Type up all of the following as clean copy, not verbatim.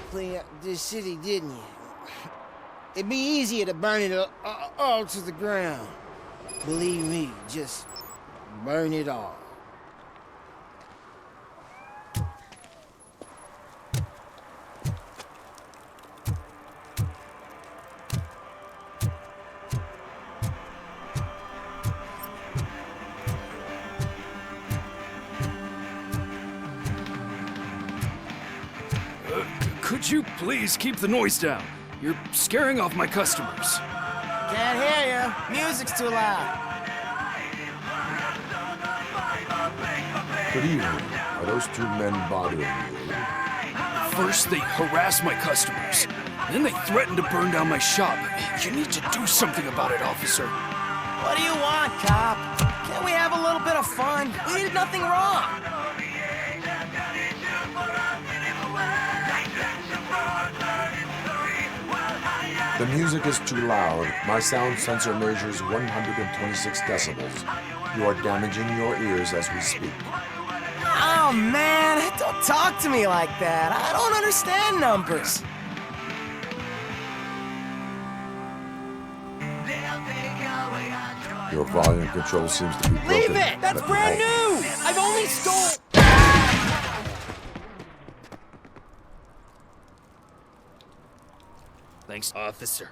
clean up this city, didn't you? It'd be easier to burn it all to the ground. Believe me, just burn it all. Could you please keep the noise down? You're scaring off my customers. Can't hear you. Music's too loud. Good evening. Are those two men bothering you? First, they harass my customers. Then they threaten to burn down my shop. You need to do something about it, officer. What do you want, cop? Can't we have a little bit of fun? We did nothing wrong. The music is too loud. My sound sensor measures 126 decibels. You are damaging your ears as we speak. Oh, man, don't talk to me like that. I don't understand numbers. Your volume control seems to be broken. Leave it! That's brand new! I've only stole... Thanks, officer.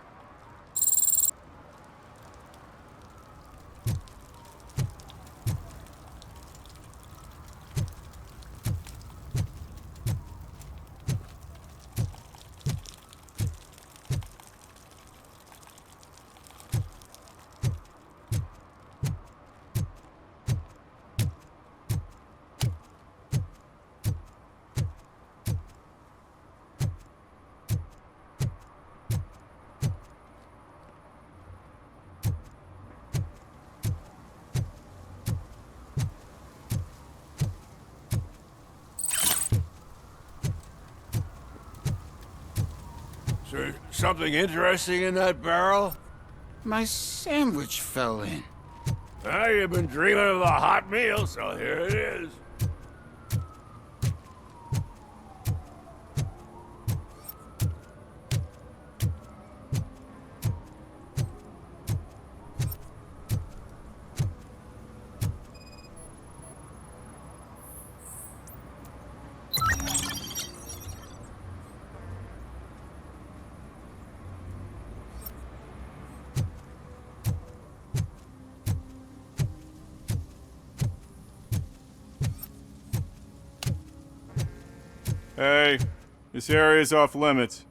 Something interesting in that barrel? My sandwich fell in. Ah, you've been dreaming of a hot meal, so here it is. Hey, this area is off limits.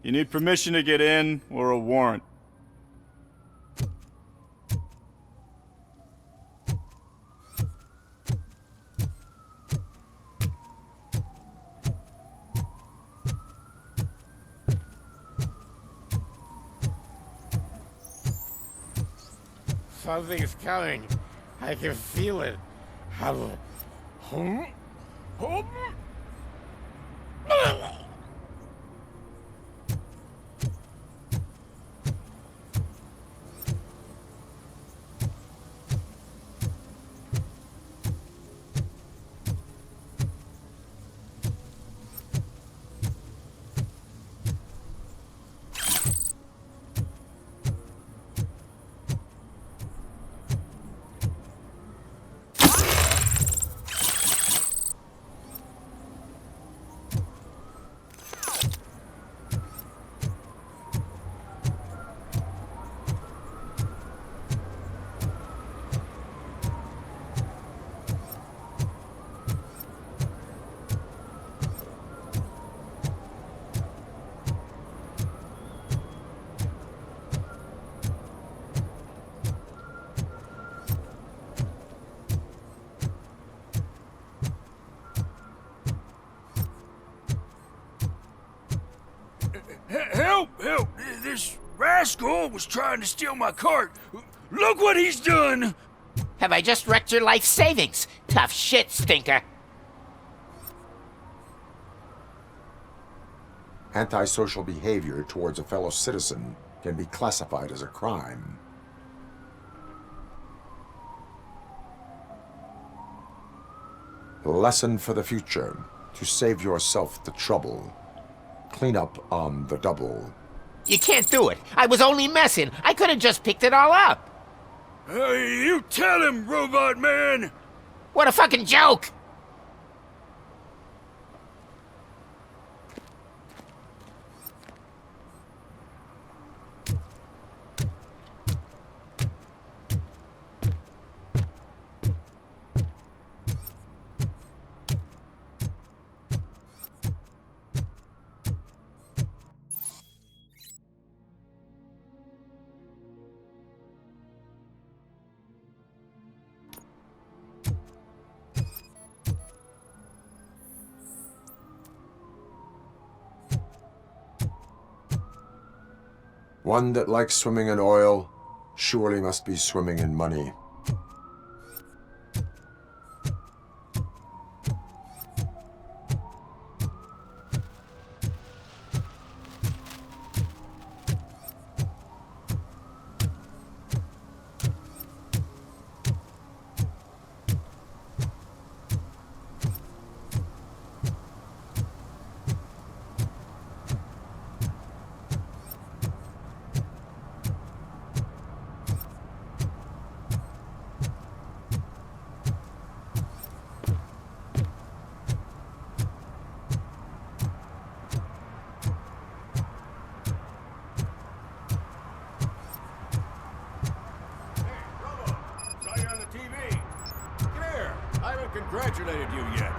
You need permission to get in or a warrant. Something's coming. I can feel it. Help! Help! This rascal was trying to steal my cart. Look what he's done! Have I just wrecked your life savings? Tough shit, stinker. Antisocial behavior towards a fellow citizen can be classified as a crime. Lesson for the future: to save yourself the trouble. clean up on the double. You can't do it. I was only messing. I could have just picked it all up. Hey, you tell him, Robot Man! What a fucking joke! One that likes swimming in oil surely must be swimming in money. Congratulated you yet.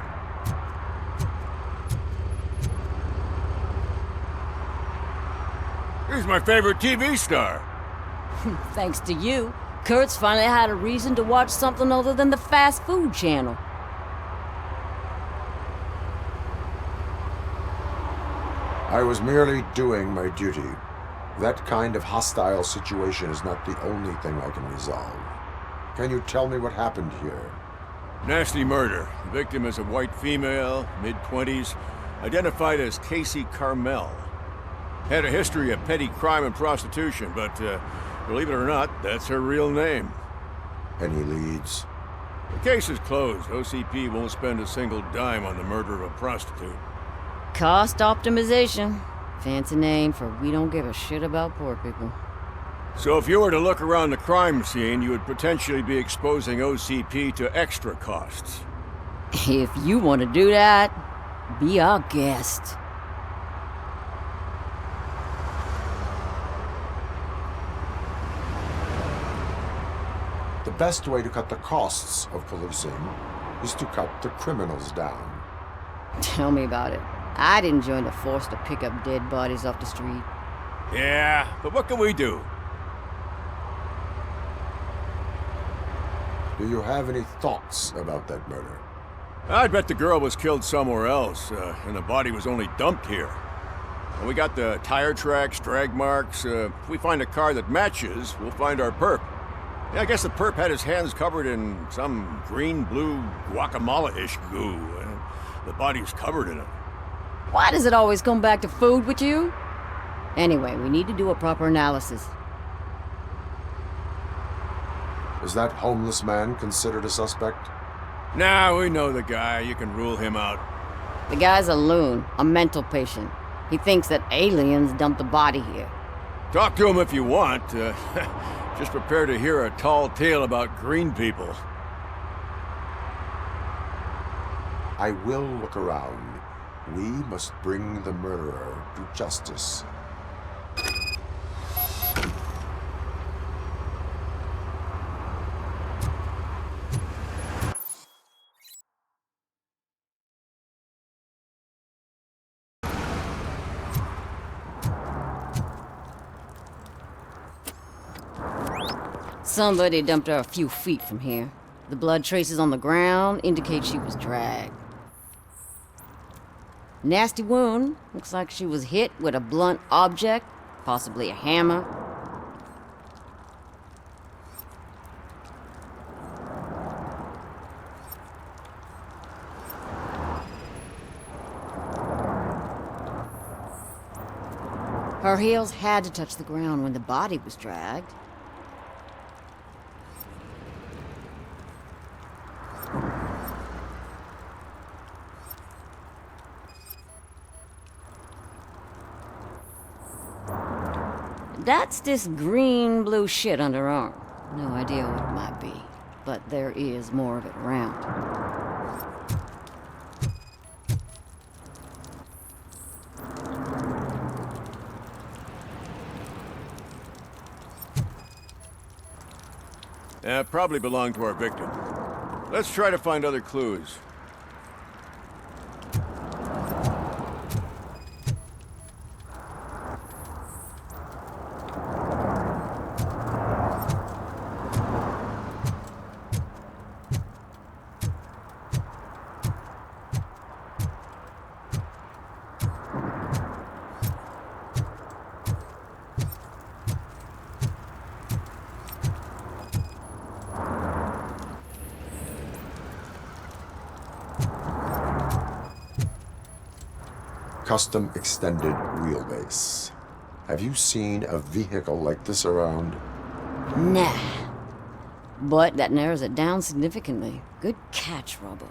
He's my favorite TV star. Thanks to you, Kurt's finally had a reason to watch something other than the fast food channel. I was merely doing my duty. That kind of hostile situation is not the only thing I can resolve. Can you tell me what happened here? Nasty murder. The victim is a white female, mid-20s, identified as Casey Carmel. Had a history of petty crime and prostitution, but believe it or not, that's her real name. Any leads? The case is closed. OCP won't spend a single dime on the murder of a prostitute. Cost optimization. Fancy name for we don't give a shit about poor people. So if you were to look around the crime scene, you would potentially be exposing OCP to extra costs. If you want to do that, be our guest. The best way to cut the costs of policing is to cut the criminals down. Tell me about it. I'd enjoy the force to pick up dead bodies off the street. Yeah, but what can we do? Do you have any thoughts about that murder? I'd bet the girl was killed somewhere else, and the body was only dumped here. And we got the tire tracks, drag marks. If we find a car that matches, we'll find our perp. Yeah, I guess the perp had his hands covered in some green-blue guacamole-ish goo, and the body's covered in it. Why does it always come back to food with you? Anyway, we need to do a proper analysis. Is that homeless man considered a suspect? Nah, we know the guy. You can rule him out. The guy's a loon, a mental patient. He thinks that aliens dumped the body here. Talk to him if you want. Just prepare to hear a tall tale about green people. I will look around. We must bring the murderer to justice. Somebody dumped her a few feet from here. The blood traces on the ground indicate she was dragged. Nasty wound. Looks like she was hit with a blunt object, possibly a hammer. Her heels had to touch the ground when the body was dragged. That's this green-blue shit under arm. No idea what it might be, but there is more of it around. Probably belonged to our victim. Let's try to find other clues. Custom extended wheelbase. Have you seen a vehicle like this around? Nah. But that narrows it down significantly. Good catch, Robo.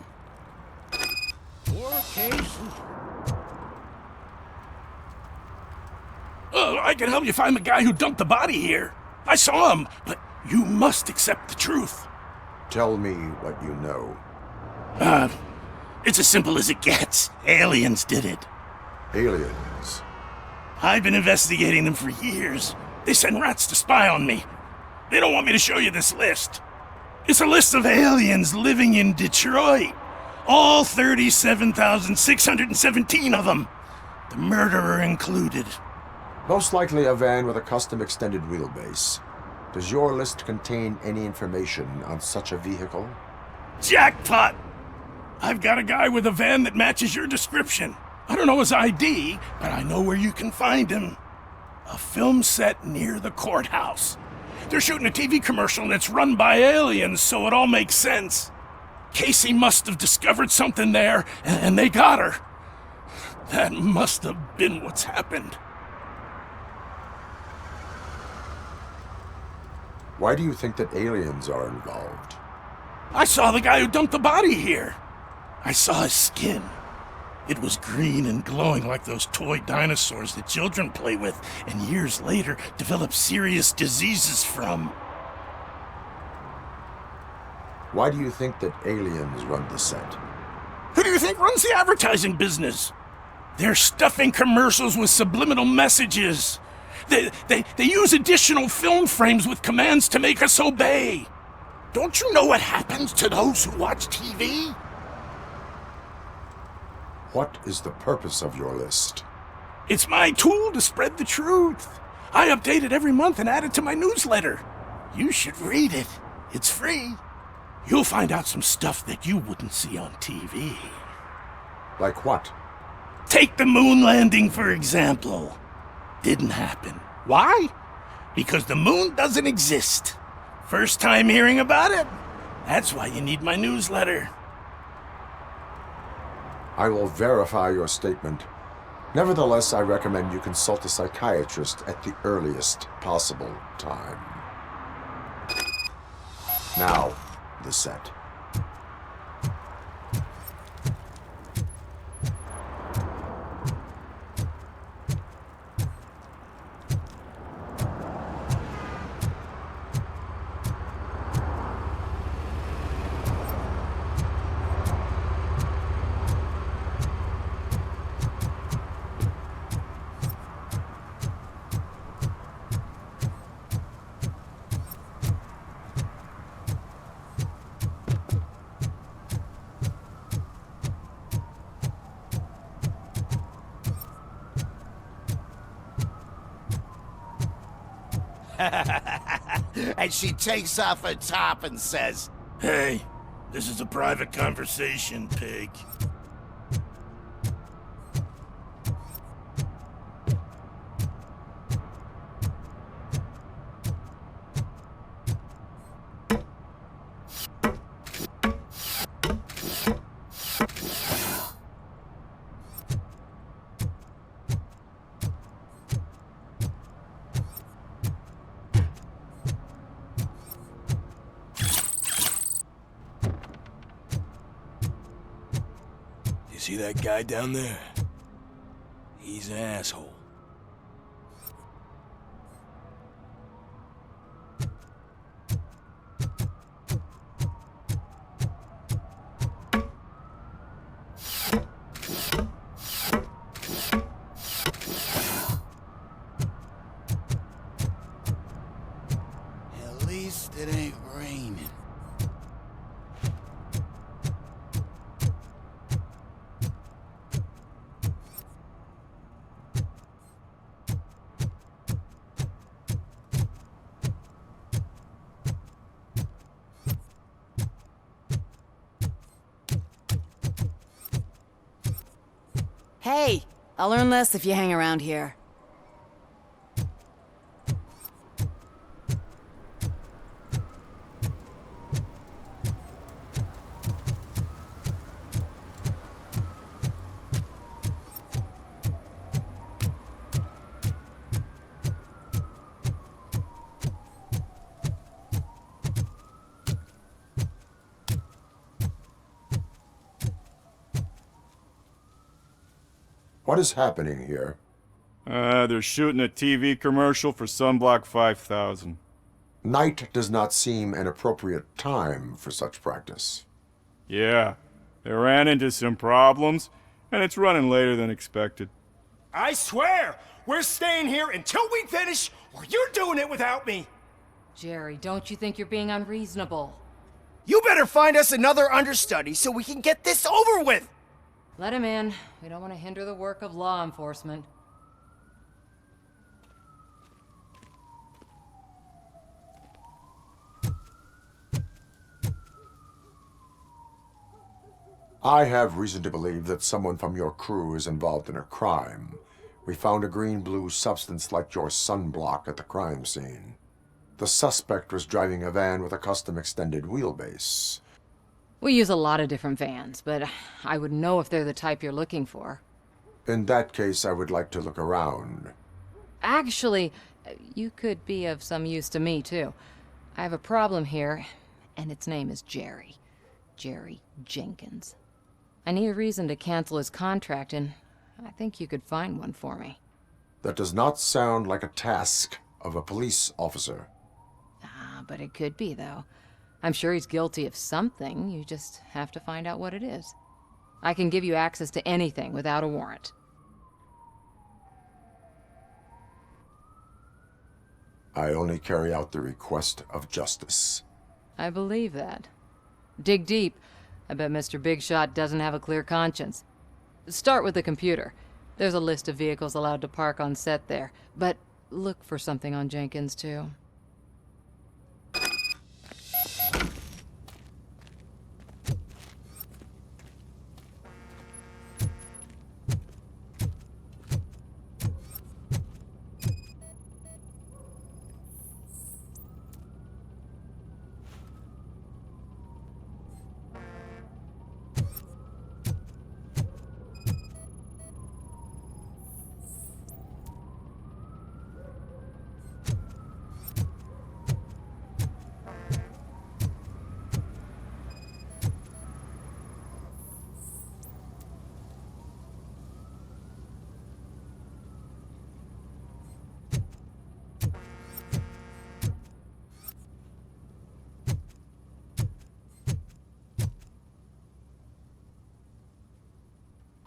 Oh, I can help you find the guy who dumped the body here. I saw him, but you must accept the truth. Tell me what you know. It's as simple as it gets. Aliens did it. Aliens. I've been investigating them for years. They send rats to spy on me. They don't want me to show you this list. It's a list of aliens living in Detroit. All 37,617 of them. The murderer included. Most likely a van with a custom extended wheelbase. Does your list contain any information on such a vehicle? Jackpot! I've got a guy with a van that matches your description. I don't know his ID, but I know where you can find him. A film set near the courthouse. They're shooting a TV commercial and it's run by aliens, so it all makes sense. Casey must have discovered something there, and they got her. That must have been what's happened. Why do you think that aliens are involved? I saw the guy who dumped the body here. I saw his skin. It was green and glowing like those toy dinosaurs that children play with and years later develop serious diseases from. Why do you think that aliens run the set? Who do you think runs the advertising business? They're stuffing commercials with subliminal messages. They use additional film frames with commands to make us obey. Don't you know what happens to those who watch TV? What is the purpose of your list? It's my tool to spread the truth. I update it every month and add it to my newsletter. You should read it. It's free. You'll find out some stuff that you wouldn't see on TV. Like what? Take the moon landing, for example. Didn't happen. Why? Because the moon doesn't exist. First time hearing about it? That's why you need my newsletter. I will verify your statement. Nevertheless, I recommend you consult a psychiatrist at the earliest possible time. Now, the set. And she takes off her top and says, Hey, this is a private conversation, pig. See that guy down there? He's an asshole. Hey, I'll learn less if you hang around here. What is happening here? They're shooting a TV commercial for Sunblock 5000. Night does not seem an appropriate time for such practice. Yeah, they ran into some problems, and it's running later than expected. I swear, we're staying here until we finish, or you're doing it without me. Jerry, don't you think you're being unreasonable? You better find us another understudy so we can get this over with. Let him in. We don't want to hinder the work of law enforcement. I have reason to believe that someone from your crew is involved in a crime. We found a green-blue substance like your sunblock at the crime scene. The suspect was driving a van with a custom extended wheelbase. We use a lot of different vans, but I wouldn't know if they're the type you're looking for. In that case, I would like to look around. Actually, you could be of some use to me, too. I have a problem here, and its name is Jerry. Jerry Jenkins. I need a reason to cancel his contract, and I think you could find one for me. That does not sound like a task of a police officer. Ah, but it could be, though. I'm sure he's guilty of something. You just have to find out what it is. I can give you access to anything without a warrant. I only carry out the request of justice. I believe that. Dig deep. I bet Mr. Big Shot doesn't have a clear conscience. Start with the computer. There's a list of vehicles allowed to park on set there. But look for something on Jenkins, too.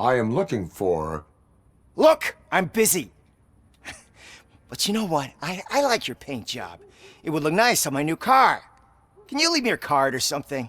I am looking for... Look, I'm busy. But you know what? I like your paint job. It would look nice on my new car. Can you leave me your card or something?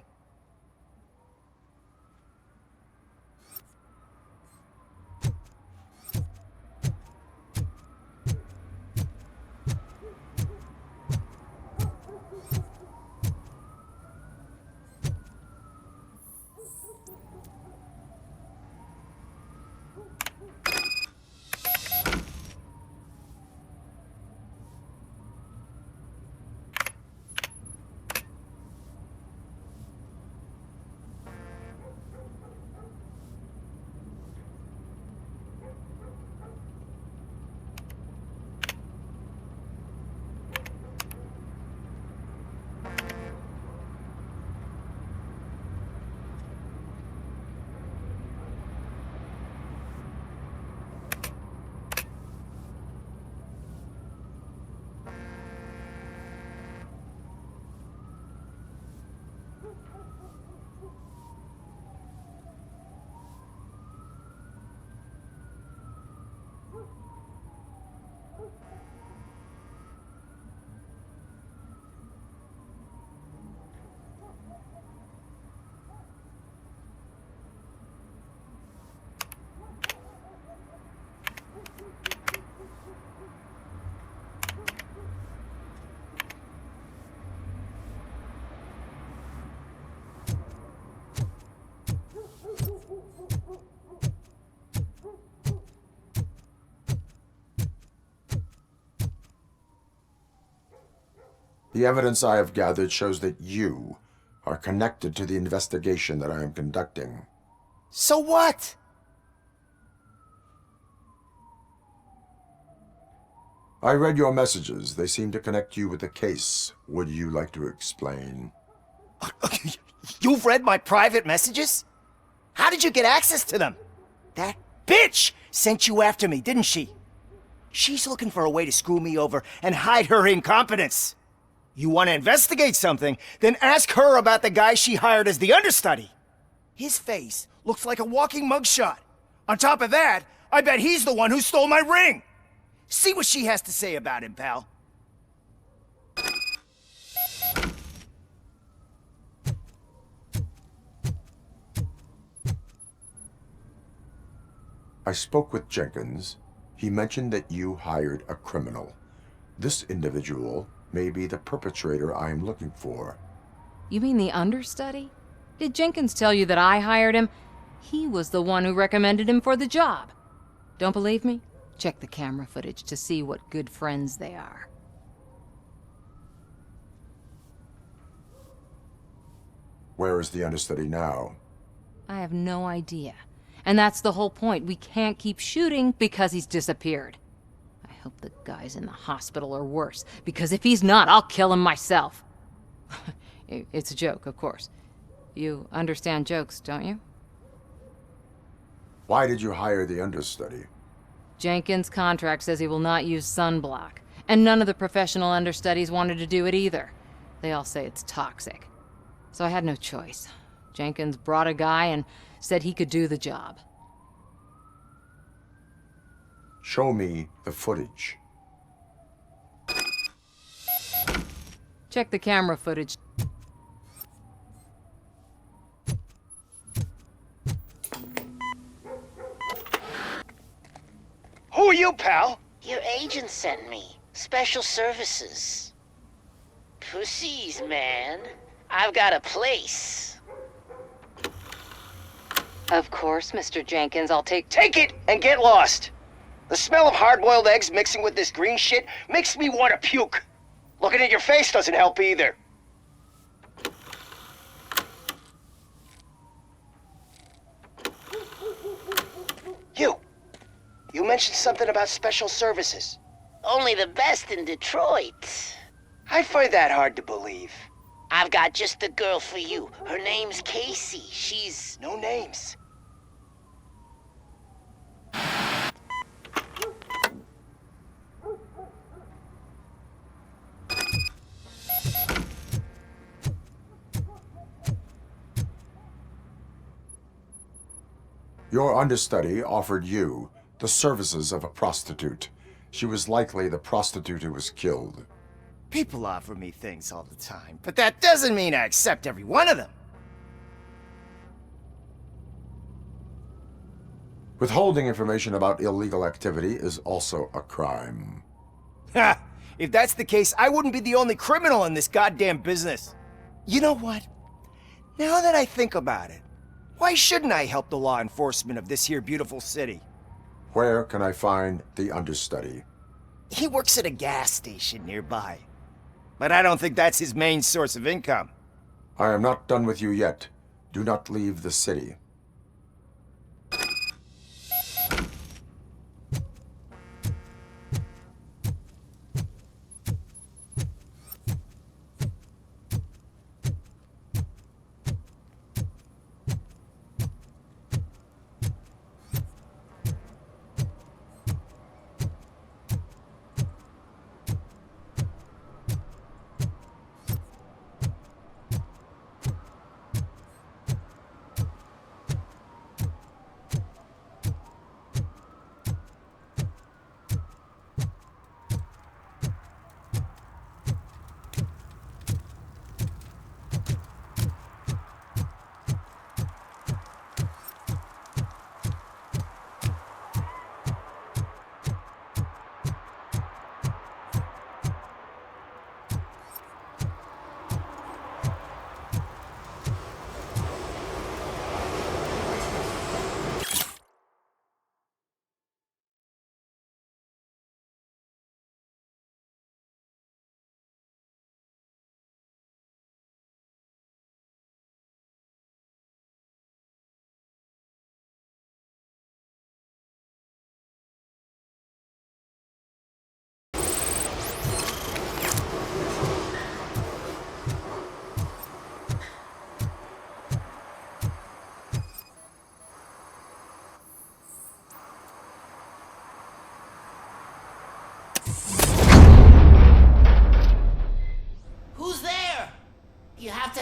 The evidence I have gathered shows that you are connected to the investigation that I am conducting. So what? I read your messages. They seem to connect you with the case. Would you like to explain? You've read my private messages? How did you get access to them? That bitch sent you after me, didn't she? She's looking for a way to screw me over and hide her incompetence. You want to investigate something, then ask her about the guy she hired as the understudy. His face looks like a walking mugshot. On top of that, I bet he's the one who stole my ring. See what she has to say about him, pal. I spoke with Jenkins. He mentioned that you hired a criminal. This individual may be the perpetrator I am looking for. You mean the understudy? Did Jenkins tell you that I hired him? He was the one who recommended him for the job. Don't believe me? Check the camera footage to see what good friends they are. Where is the understudy now? I have no idea. And that's the whole point. We can't keep shooting because he's disappeared. I hope the guy's in the hospital or worse, because if he's not, I'll kill him myself. It's a joke, of course. You understand jokes, don't you? Why did you hire the understudy? Jenkins' contract says he will not use sunblock, and none of the professional understudies wanted to do it either. They all say it's toxic. So I had no choice. Jenkins brought a guy and said he could do the job. Show me the footage. Check the camera footage. Who are you, pal? Your agent sent me. Special services. Pussies, man. I've got a place. Of course, Mr. Jenkins, I'll take Take it and get lost. The smell of hard-boiled eggs mixing with this green shit makes me want to puke. Looking at your face doesn't help either. You mentioned something about special services. Only the best in Detroit. I find that hard to believe. I've got just the girl for you. Her name's Casey. She's... No names. Your understudy offered you the services of a prostitute. She was likely the prostitute who was killed. People offer me things all the time, but that doesn't mean I accept every one of them. Withholding information about illegal activity is also a crime. Ha! If that's the case, I wouldn't be the only criminal in this goddamn business. You know what? Now that I think about it, why shouldn't I help the law enforcement of this here beautiful city? Where can I find the understudy? He works at a gas station nearby. But I don't think that's his main source of income. I am not done with you yet. Do not leave the city.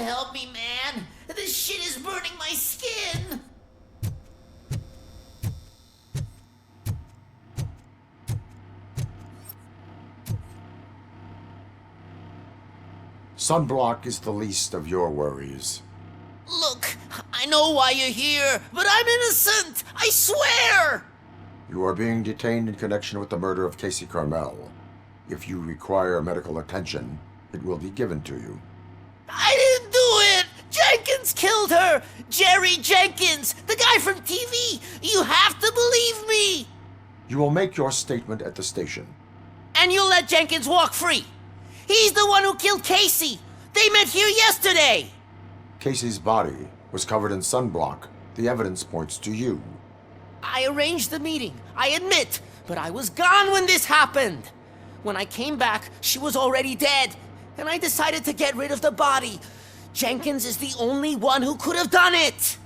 help me, man. This shit is burning my skin. Sunblock is the least of your worries. Look, I know why you're here, but I'm innocent! I swear! You are being detained in connection with the murder of Casey Carmel. If you require medical attention, it will be given to you. I didn't do it! Jenkins killed her! Jerry Jenkins, the guy from TV! You have to believe me! You will make your statement at the station. And you'll let Jenkins walk free! He's the one who killed Casey! They met here yesterday! Casey's body was covered in sunblock. The evidence points to you. I arranged the meeting, I admit, but I was gone when this happened. When I came back, she was already dead, and I decided to get rid of the body. Jenkins is the only one who could have done it!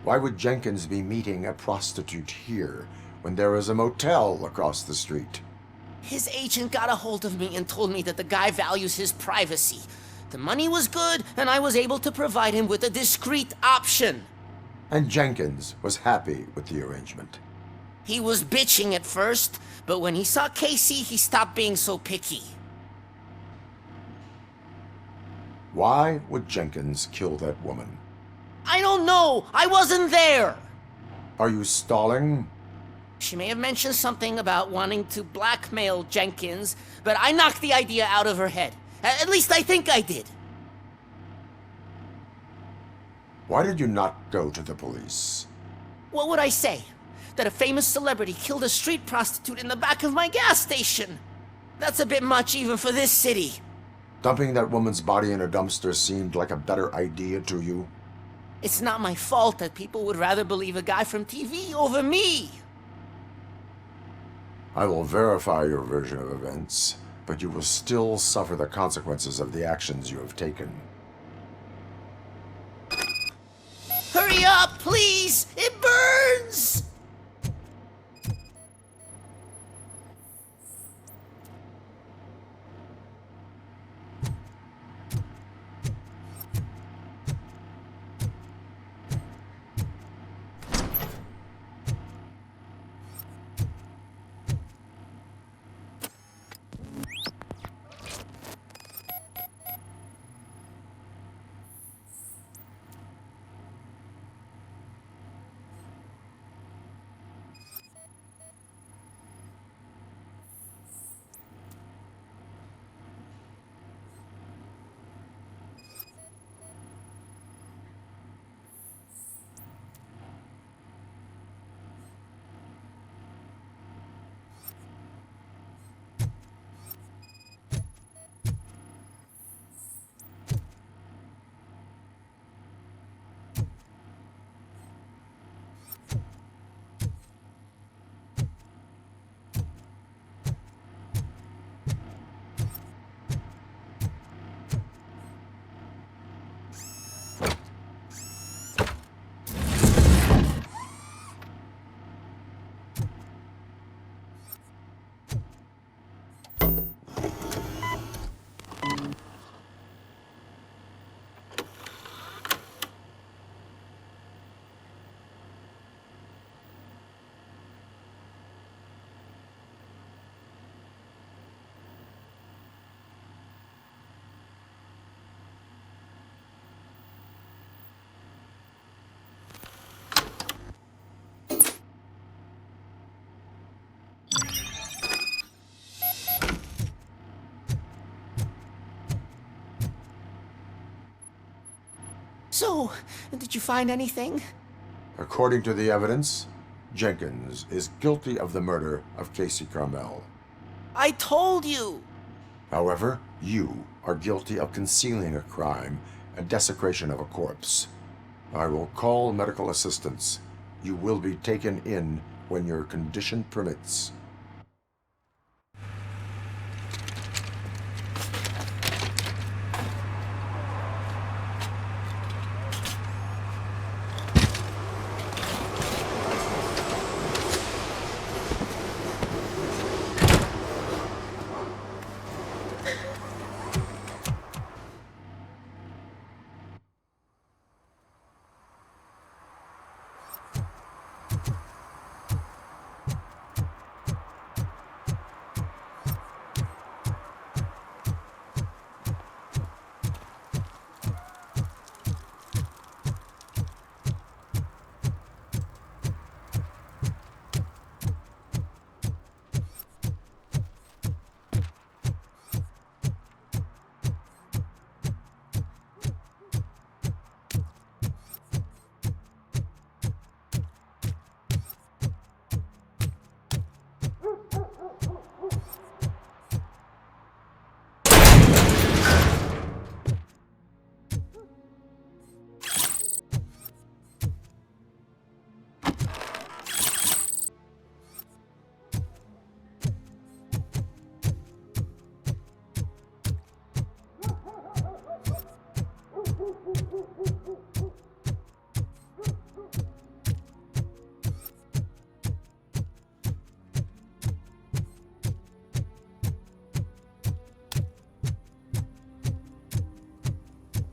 Why would Jenkins be meeting a prostitute here when there is a motel across the street? His agent got a hold of me and told me that the guy values his privacy. The money was good, and I was able to provide him with a discreet option. And Jenkins was happy with the arrangement. He was bitching at first, but when he saw Casey, he stopped being so picky. Why would Jenkins kill that woman? I don't know! I wasn't there! Are you stalling? She may have mentioned something about wanting to blackmail Jenkins, but I knocked the idea out of her head. At least I think I did. Why did you not go to the police? What would I say? That a famous celebrity killed a street prostitute in the back of my gas station? That's a bit much even for this city. Dumping that woman's body in a dumpster seemed like a better idea to you? It's not my fault that people would rather believe a guy from TV over me. I will verify your version of events, but you will still suffer the consequences of the actions you have taken. Hurry up, please! It burns! So, did you find anything? According to the evidence, Jenkins is guilty of the murder of Casey Carmel. I told you! However, you are guilty of concealing a crime and desecration of a corpse. I will call medical assistance. You will be taken in when your condition permits.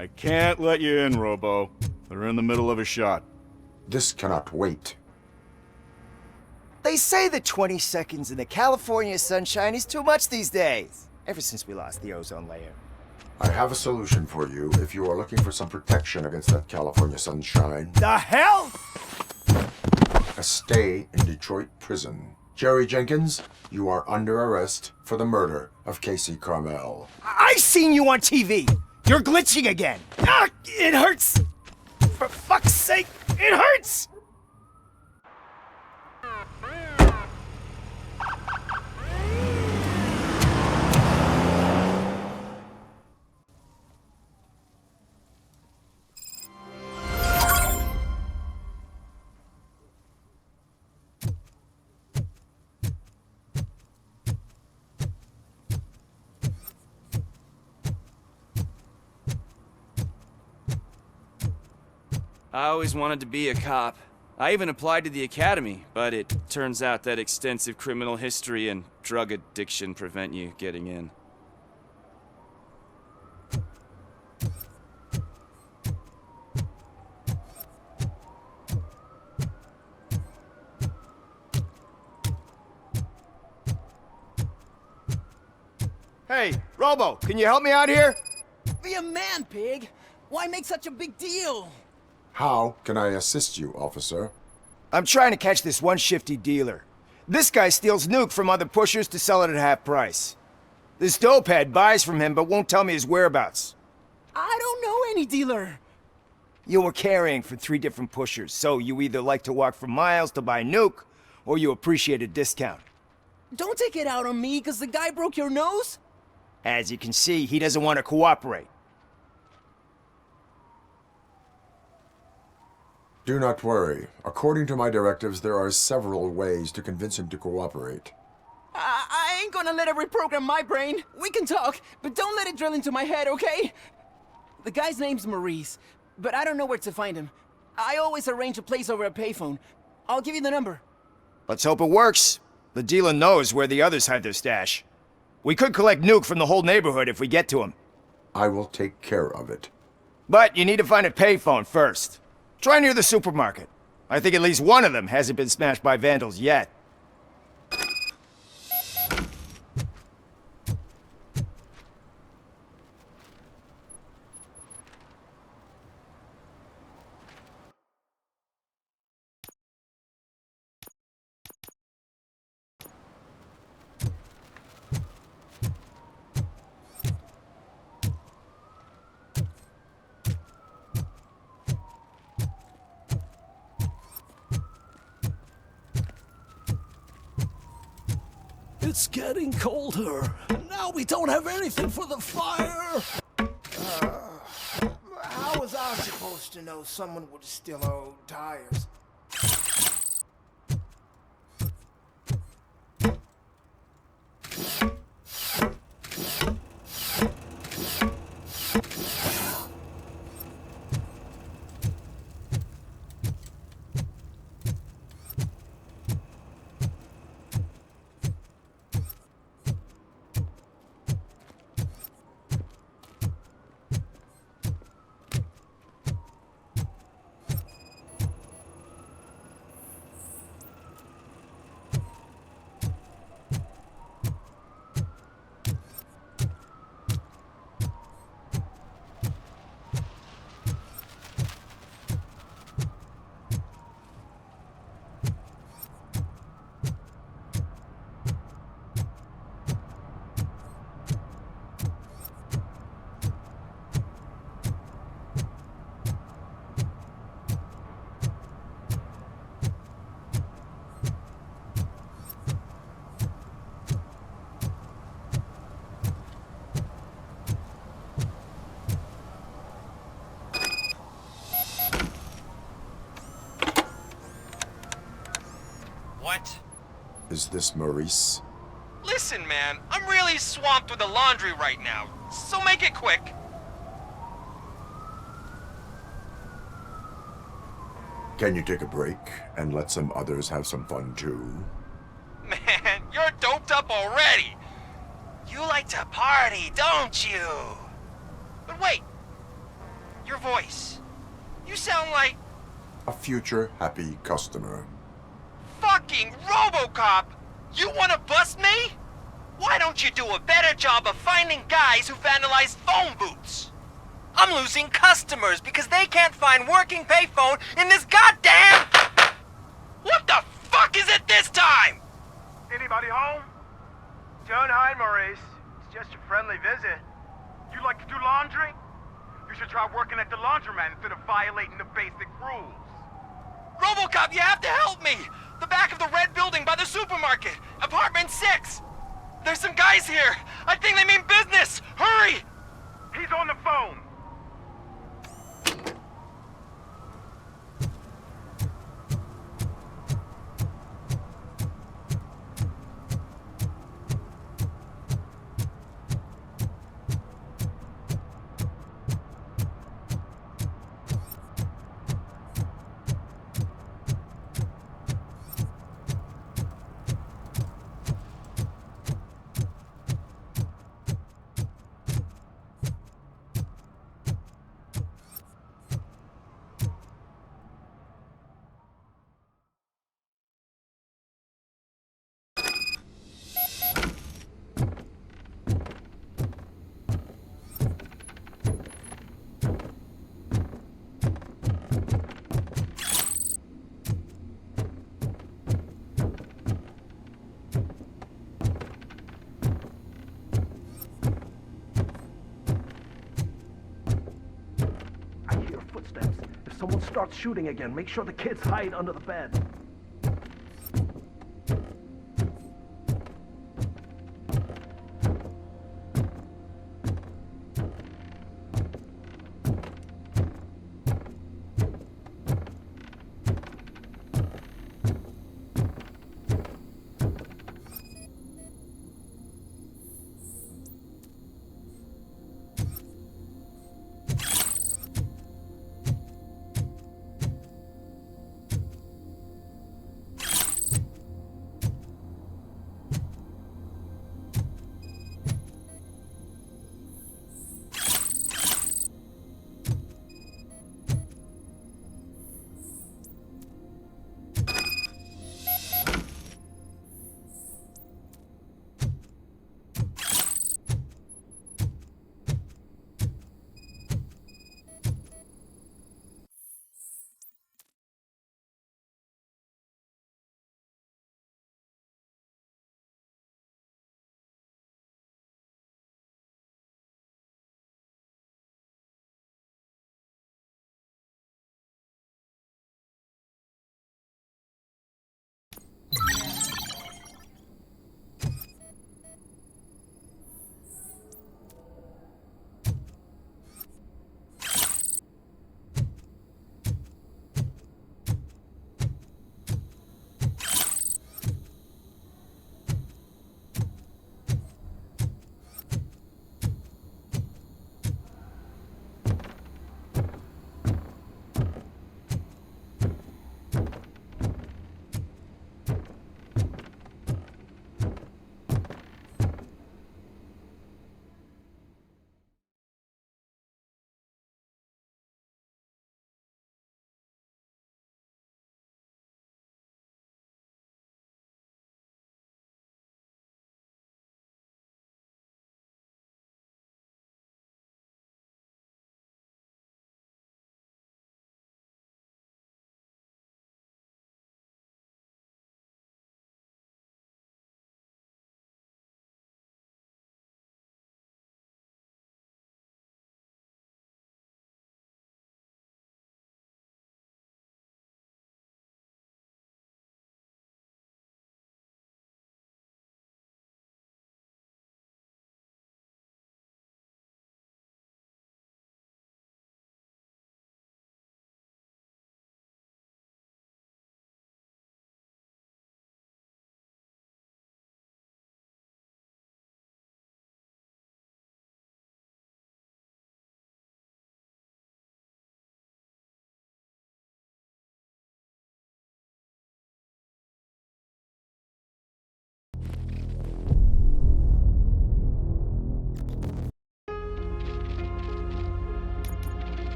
I can't let you in, Robo. They're in the middle of a shot. This cannot wait. They say that 20 seconds in the California sunshine is too much these days. Ever since we lost the ozone layer. I have a solution for you if you are looking for some protection against that California sunshine. The hell? A stay in Detroit prison. Jerry Jenkins, you are under arrest for the murder of Casey Carmel. I seen you on TV. You're glitching again. Ah, it hurts. For fuck's sake, it hurts. I always wanted to be a cop. I even applied to the academy, but it turns out that extensive criminal history and drug addiction prevent you getting in. Hey, Robo, can you help me out here? Be a man, pig. Why make such a big deal? How can I assist you, officer? I'm trying to catch this one shifty dealer. This guy steals nuke from other pushers to sell it at half price. This dopehead buys from him but won't tell me his whereabouts. I don't know any dealer. You were carrying for 3 different pushers, so you either like to walk for miles to buy nuke, or you appreciate a discount. Don't take it out on me, because the guy broke your nose? As you can see, he doesn't want to cooperate. Do not worry. According to my directives, there are several ways to convince him to cooperate. I ain't gonna let it reprogram my brain. We can talk, but don't let it drill into my head, okay? The guy's name's Maurice, but I don't know where to find him. I always arrange a place over a payphone. I'll give you the number. Let's hope it works. The dealer knows where the others hide their stash. We could collect nuke from the whole neighborhood if we get to him. I will take care of it. But you need to find a payphone first. Try near the supermarket. I think at least one of them hasn't been smashed by vandals yet. It's getting colder. Now we don't have anything for the fire. How was I supposed to know someone would steal our old tires? What? Is this Maurice? Listen, man, I'm really swamped with the laundry right now, so make it quick. Can you take a break and let some others have some fun too? Man, you're doped up already. You like to party, don't you? But wait, Your voice. You sound like A future happy customer. fucking RoboCop! You wanna bust me? Why don't you do a better job of finding guys who vandalize phone booths? I'm losing customers because they can't find working payphone in this goddamn... What the fuck is it this time? Anybody home? Don't hide, Maurice. It's just a friendly visit. You like to do laundry? You should try working at the laundromat instead of violating the basic rules. RoboCop, you have to help me! The back of the red building by the supermarket, apartment 6. There's some guys here. I think they mean business. Hurry! He's on the phone. If someone starts shooting again, make sure the kids hide under the bed.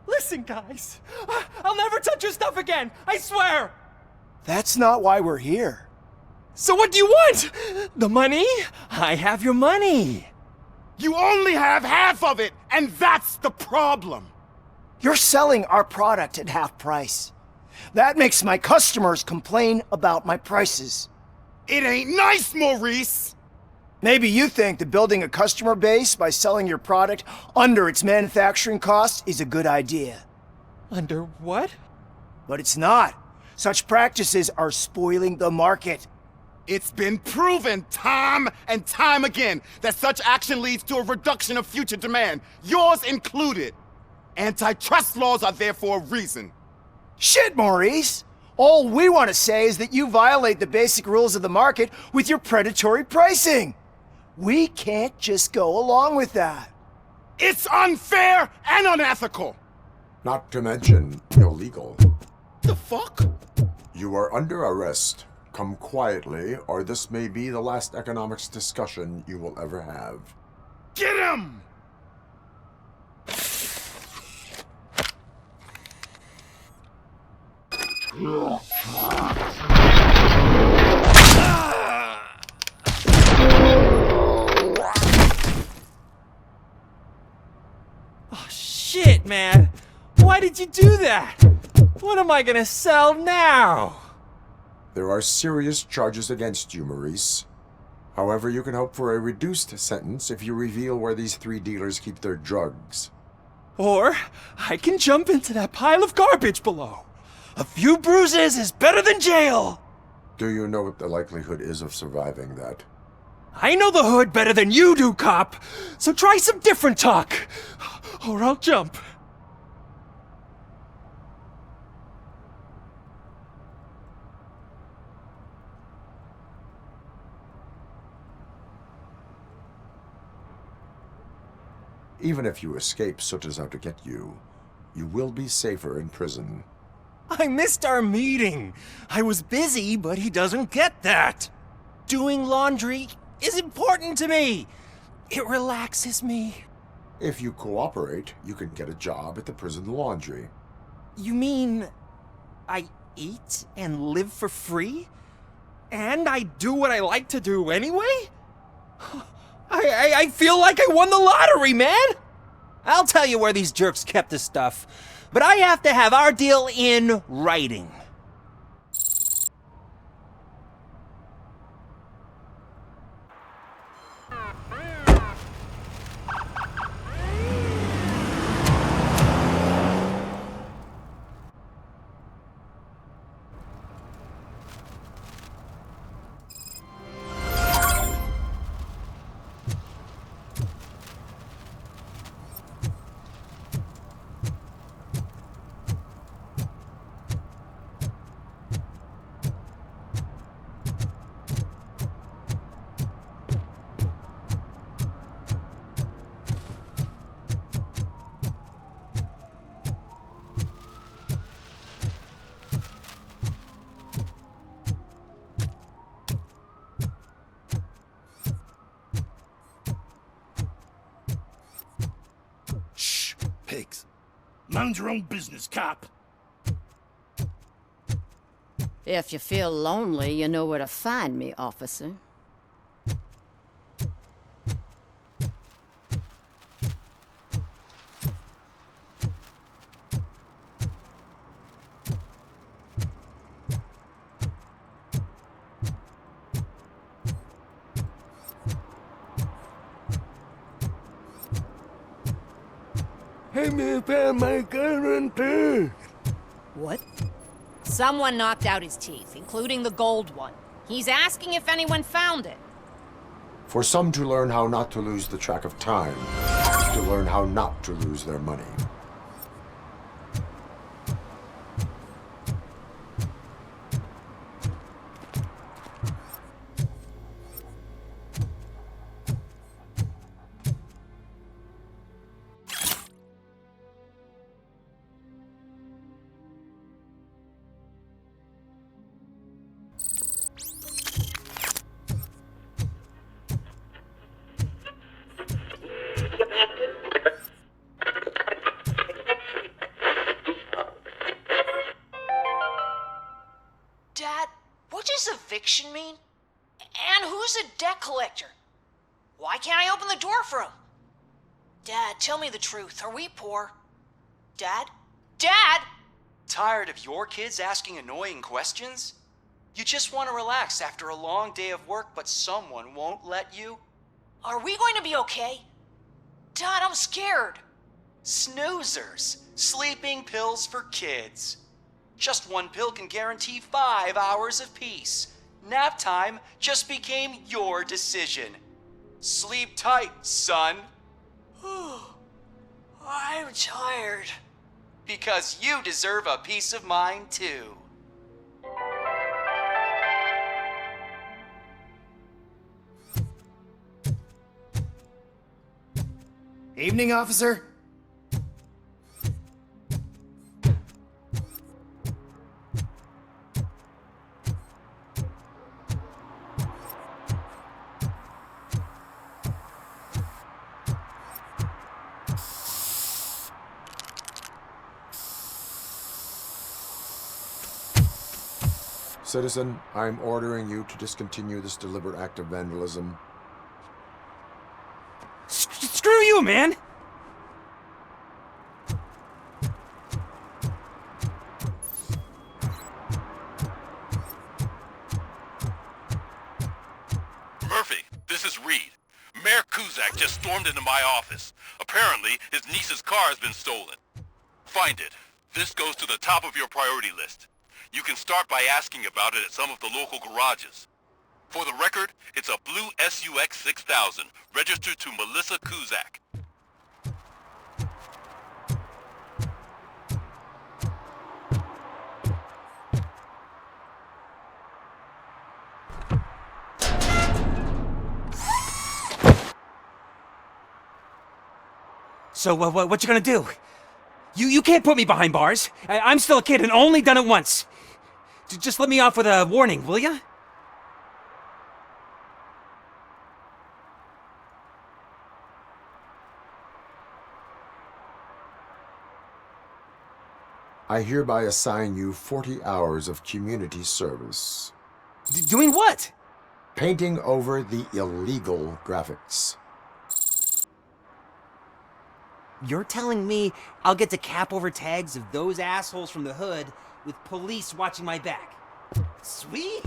Listen, guys. I'll never touch your stuff again. I swear. That's not why we're here. So what do you want? The money? I have your money. You only have half of it, and that's the problem. You're selling our product at half price. That makes my customers complain about my prices. It ain't nice, Maurice! Maybe you think that building a customer base by selling your product under its manufacturing cost is a good idea. Under what? But it's not. Such practices are spoiling the market. It's been proven time and time again that such action leads to a reduction of future demand, yours included. Antitrust laws are there for a reason. Shit, Maurice! All we want to say is that you violate the basic rules of the market with your predatory pricing. We can't just go along with that. It's unfair and unethical! Not to mention illegal. The fuck? You are under arrest. Come quietly, or this may be the last economics discussion you will ever have. Get him! Oh, shit, man. Why did you do that? What am I gonna sell now? There are serious charges against you, Maurice. However, you can hope for a reduced sentence if you reveal where these 3 dealers keep their drugs. Or I can jump into that pile of garbage below. A few bruises is better than jail. Do you know what the likelihood is of surviving that? I know the hood better than you do, cop. So try some different talk, or I'll jump. Even if you escape Soot is out to get you, you will be safer in prison. I missed our meeting. I was busy, but he doesn't get that. Doing laundry is important to me. It relaxes me. If you cooperate, you can get a job at the prison laundry. You mean I eat and live for free? And I do what I like to do anyway? I feel like I won the lottery, man! I'll tell you where these jerks kept the stuff, but I have to have our deal in writing. Pigs. Mind your own business, cop. If you feel lonely, you know where to find me, officer. Help me find my gun too. What? Someone knocked out his teeth, including the gold one. He's asking if anyone found it. For some to learn how not to lose the track of time, to learn how not to lose their money. eviction mean? And who's a debt collector? Why can't I open the door for him? Dad, tell me the truth. Are we poor? Dad? Dad! Tired of your kids asking annoying questions? You just want to relax after a long day of work, but someone won't let you? Are we going to be okay? Dad, I'm scared. Snoozers. Sleeping pills for kids. Just one pill can guarantee 5 hours of peace. Nap time just became your decision. Sleep tight, son. I'm tired. Because you deserve a peace of mind, too. Evening, officer. Citizen, I'm ordering you to discontinue this deliberate act of vandalism. Screw you, man! Murphy, this is Reed. Mayor Kuzak just stormed into my office. Apparently, his niece's car has been stolen. Find it. This goes to the top of your priority list. You can start by asking about it at some of the local garages. For the record, it's a blue SUX 6000, registered to Melissa Kuzak. So, what you gonna do? You can't put me behind bars. I'm still a kid and only done it once. Just let me off with a warning, will ya? I hereby assign you 40 hours of community service. Doing what? Painting over the illegal graphics. You're telling me I'll get to cap over tags of those assholes from the hood with police watching my back? Sweet!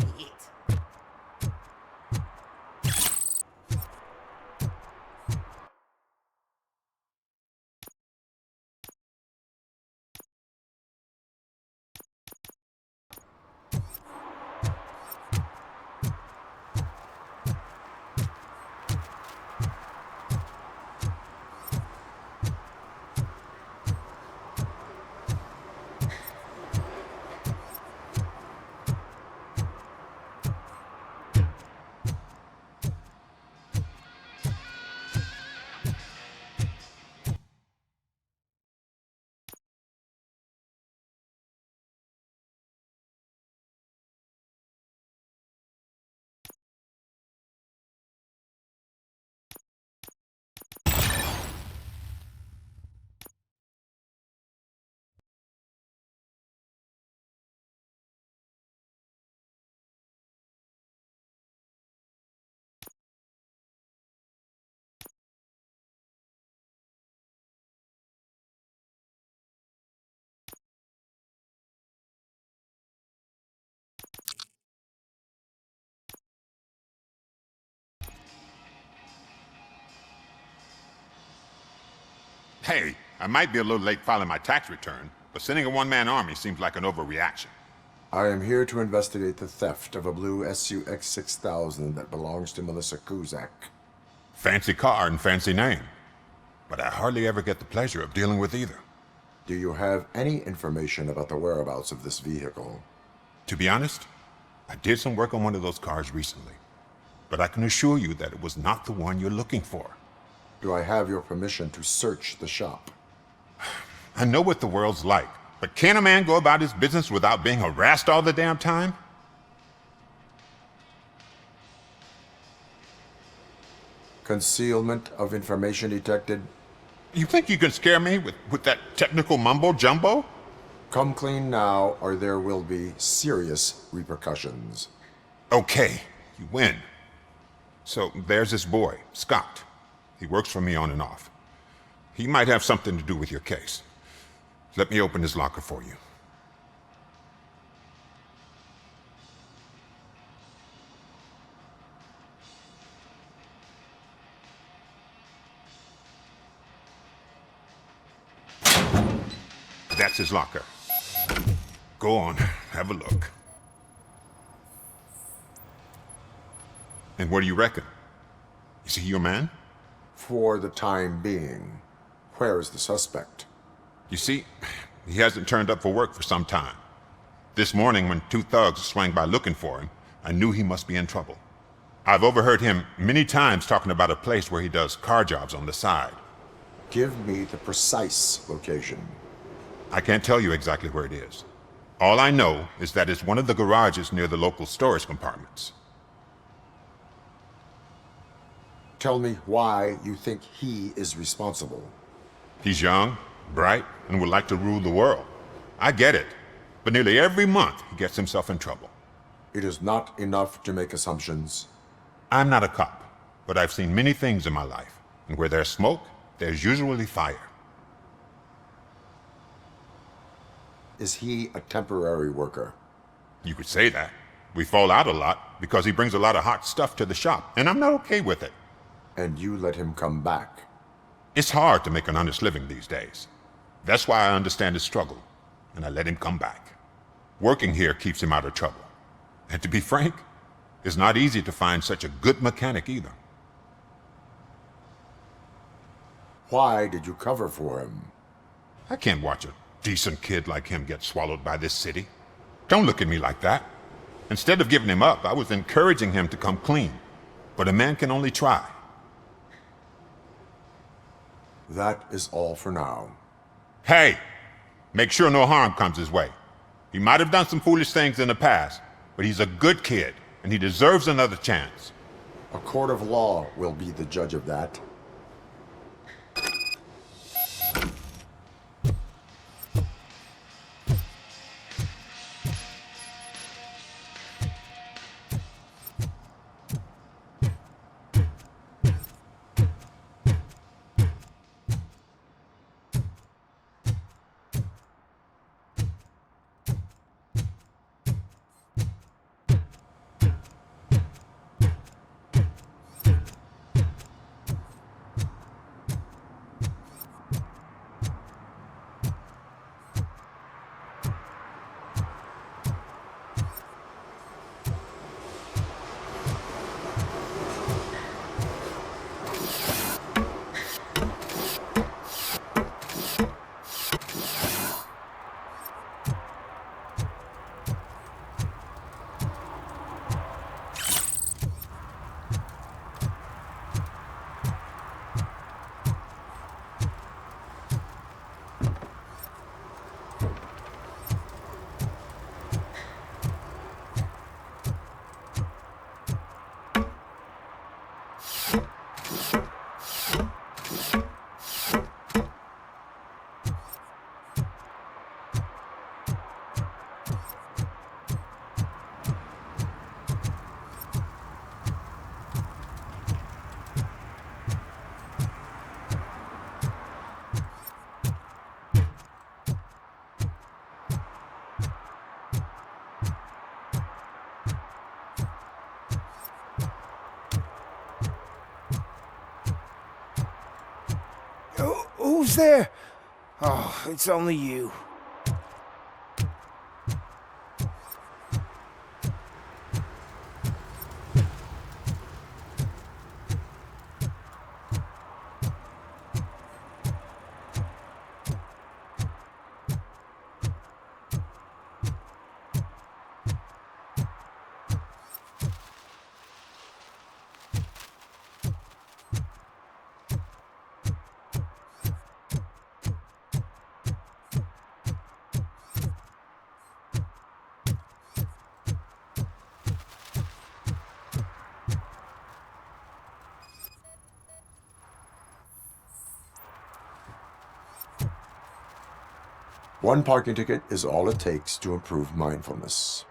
Hey, I might be a little late filing my tax return, but sending a one-man army seems like an overreaction. I am here to investigate the theft of a blue SUX 6000 that belongs to Melissa Kuzak. Fancy car and fancy name, but I hardly ever get the pleasure of dealing with either. Do you have any information about the whereabouts of this vehicle? To be honest, I did some work on one of those cars recently, but I can assure you that it was not the one you're looking for. Do I have your permission to search the shop? I know what the world's like, but can a man go about his business without being harassed all the damn time? Concealment of information detected. You think you can scare me with that technical mumbo-jumbo? Come clean now, or there will be serious repercussions. Okay, you win. So there's this boy, Scott. He works for me on and off. He might have something to do with your case. Let me open his locker for you. That's his locker. Go on, have a look. And what do you reckon? Is he your man? For the time being. Where is the suspect? You see, he hasn't turned up for work for some time. This morning, when 2 thugs swang by looking for him, I knew he must be in trouble. I've overheard him many times talking about a place where he does car jobs on the side. Give me the precise location. I can't tell you exactly where it is. All I know is that it's one of the garages near the local storage compartments. Tell me why you think he is responsible. He's young, bright, and would like to rule the world. I get it. But nearly every month, he gets himself in trouble. It is not enough to make assumptions. I'm not a cop, but I've seen many things in my life. And where there's smoke, there's usually fire. Is he a temporary worker? You could say that. We fall out a lot because he brings a lot of hot stuff to the shop, and I'm not okay with it. And you let him come back? It's hard to make an honest living these days. That's why I understand his struggle, and I let him come back. Working here keeps him out of trouble. And to be frank, it's not easy to find such a good mechanic either. Why did you cover for him? I can't watch a decent kid like him get swallowed by this city. Don't look at me like that. Instead of giving him up, I was encouraging him to come clean. But a man can only try. That is all for now. Hey! Make sure no harm comes his way. He might have done some foolish things in the past, but he's a good kid, and he deserves another chance. A court of law will be the judge of that. Who's there? Oh, it's only you. One parking ticket is all it takes to improve mindfulness.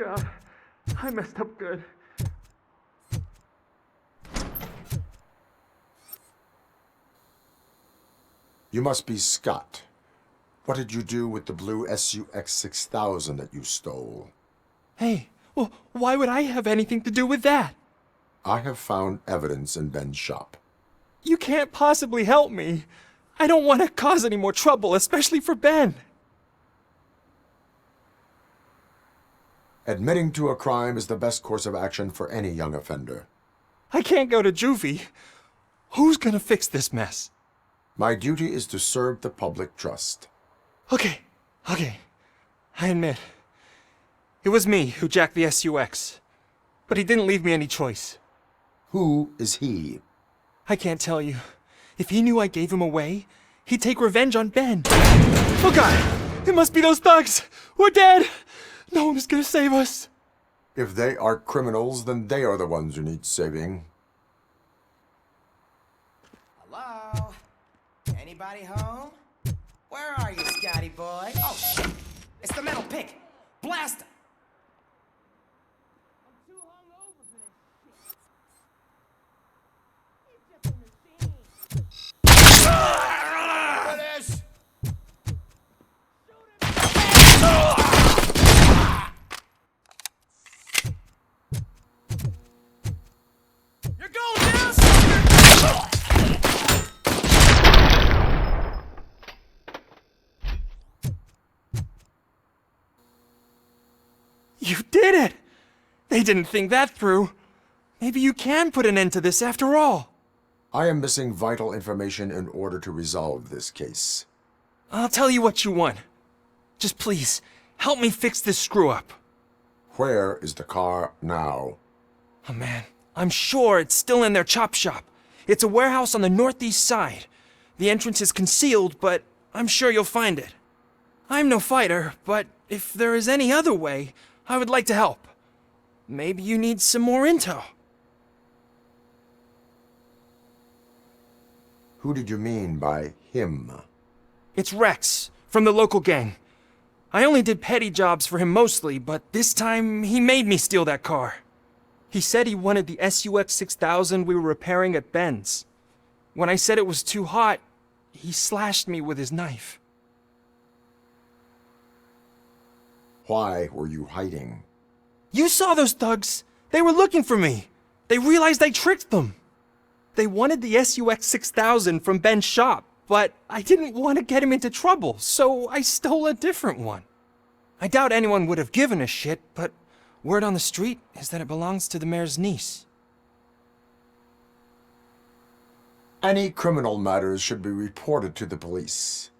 God. I messed up good. You must be Scott. What did you do with the blue SUX 6000 that you stole? Hey, well, why would I have anything to do with that? I have found evidence in Ben's shop. You can't possibly help me. I don't want to cause any more trouble, especially for Ben. Admitting to a crime is the best course of action for any young offender. I can't go to juvie. Who's gonna fix this mess? My duty is to serve the public trust. Okay. I admit. It was me who jacked the SUX. But he didn't leave me any choice. Who is he? I can't tell you. If he knew I gave him away, he'd take revenge on Ben. Oh God! It must be those thugs! We're dead! No one is gonna save us. If they are criminals, then they are the ones who need saving. Hello? Anybody home? Where are you, Scotty boy? Oh, shit! It's the metal pig! Blast him! You did it! They didn't think that through. Maybe you can put an end to this after all. I am missing vital information in order to resolve this case. I'll tell you what you want. Just please, help me fix this screw-up. Where is the car now? Oh man, I'm sure it's still in their chop shop. It's a warehouse on the northeast side. The entrance is concealed, but I'm sure you'll find it. I'm no fighter, but if there is any other way, I would like to help. Maybe you need some more intel. Who did you mean by him? It's Rex, from the local gang. I only did petty jobs for him mostly, but this time he made me steal that car. He said he wanted the SUX 6000 we were repairing at Ben's. When I said it was too hot, he slashed me with his knife. Why were you hiding? You saw those thugs! They were looking for me! They realized I tricked them! They wanted the SUX 6000 from Ben's shop, but I didn't want to get him into trouble, so I stole a different one. I doubt anyone would have given a shit, but word on the street is that it belongs to the mayor's niece. Any criminal matters should be reported to the police.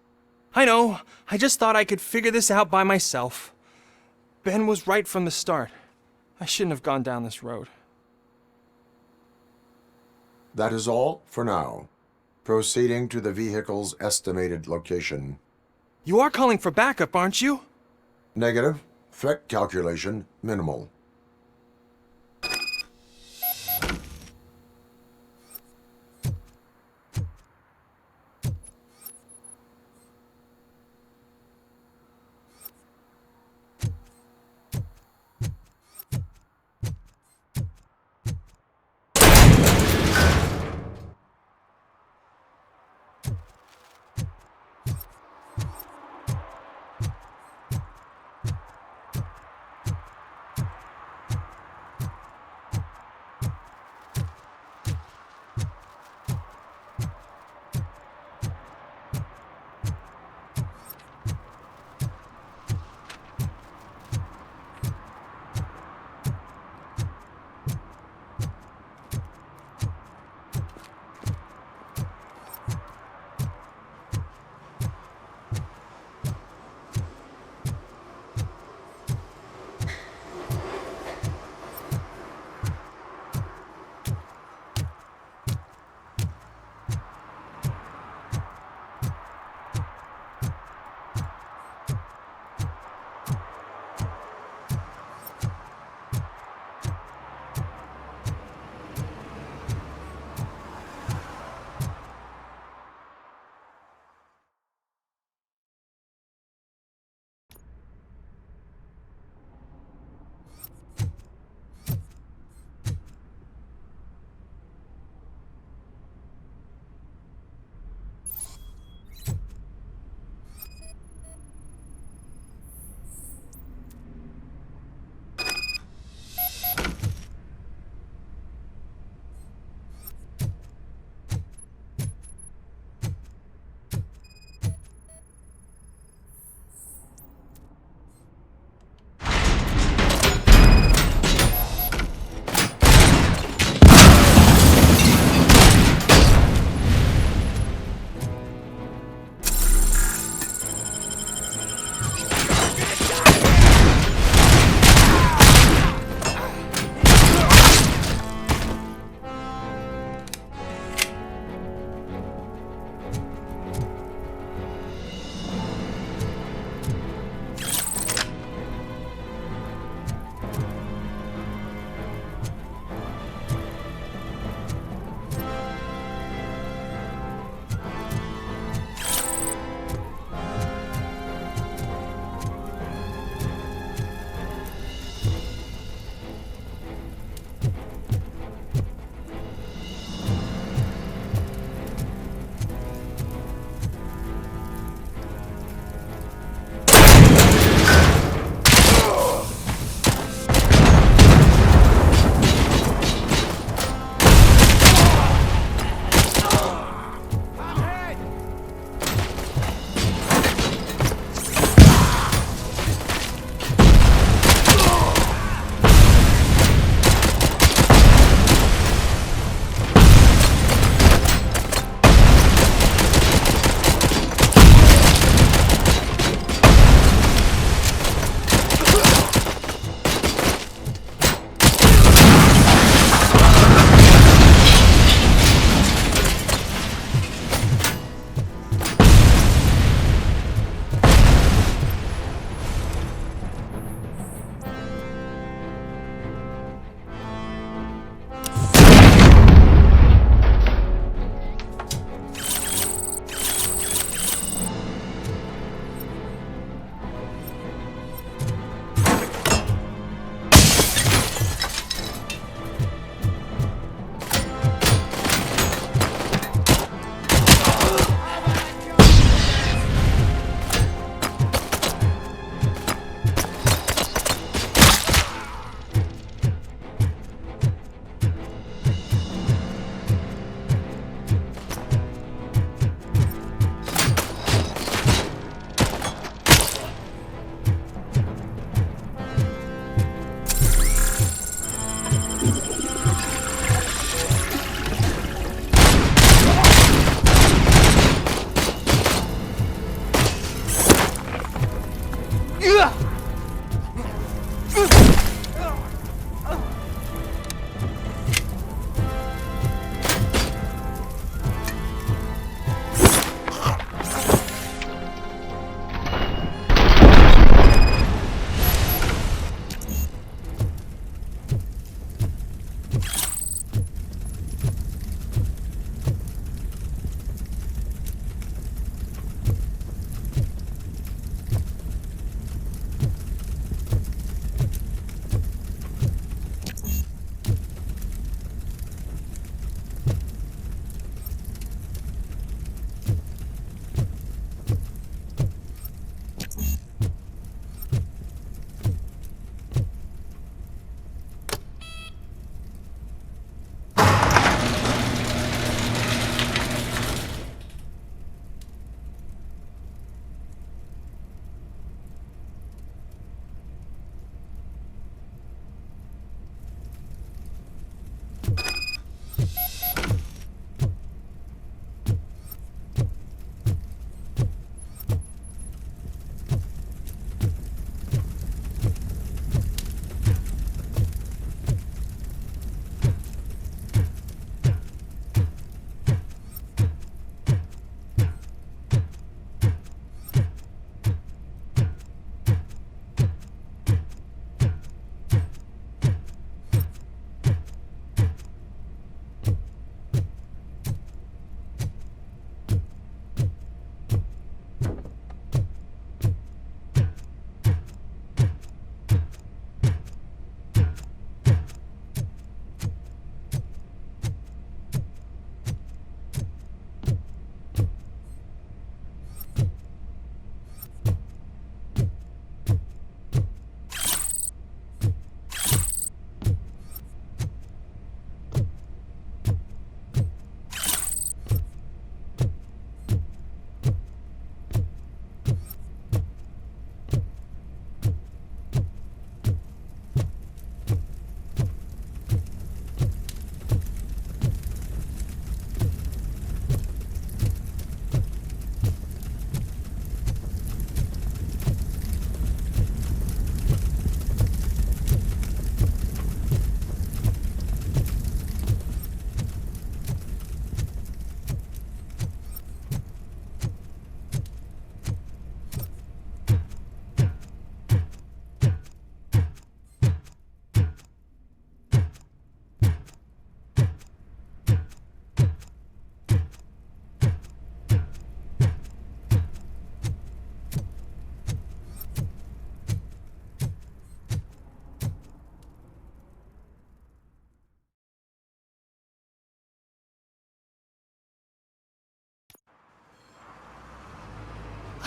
I know. I just thought I could figure this out by myself. Ben was right from the start. I shouldn't have gone down this road. That is all for now. Proceeding to the vehicle's estimated location. You are calling for backup, aren't you? Negative. Threat calculation minimal.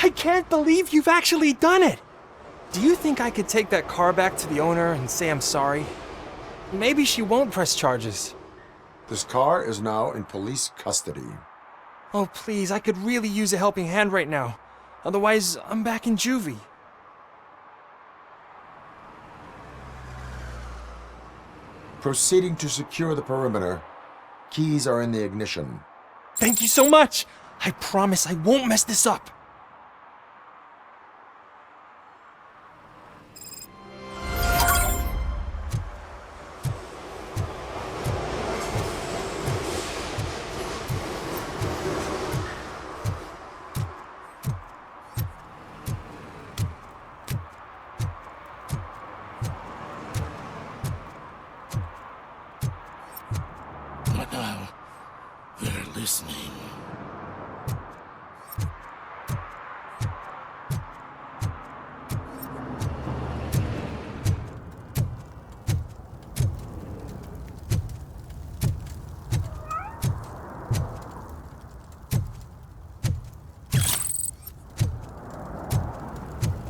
I can't believe you've actually done it! Do you think I could take that car back to the owner and say I'm sorry? Maybe she won't press charges. This car is now in police custody. Oh, please, I could really use a helping hand right now. Otherwise, I'm back in juvie. Proceeding to secure the perimeter. Keys are in the ignition. Thank you so much! I promise I won't mess this up. But now, they're listening.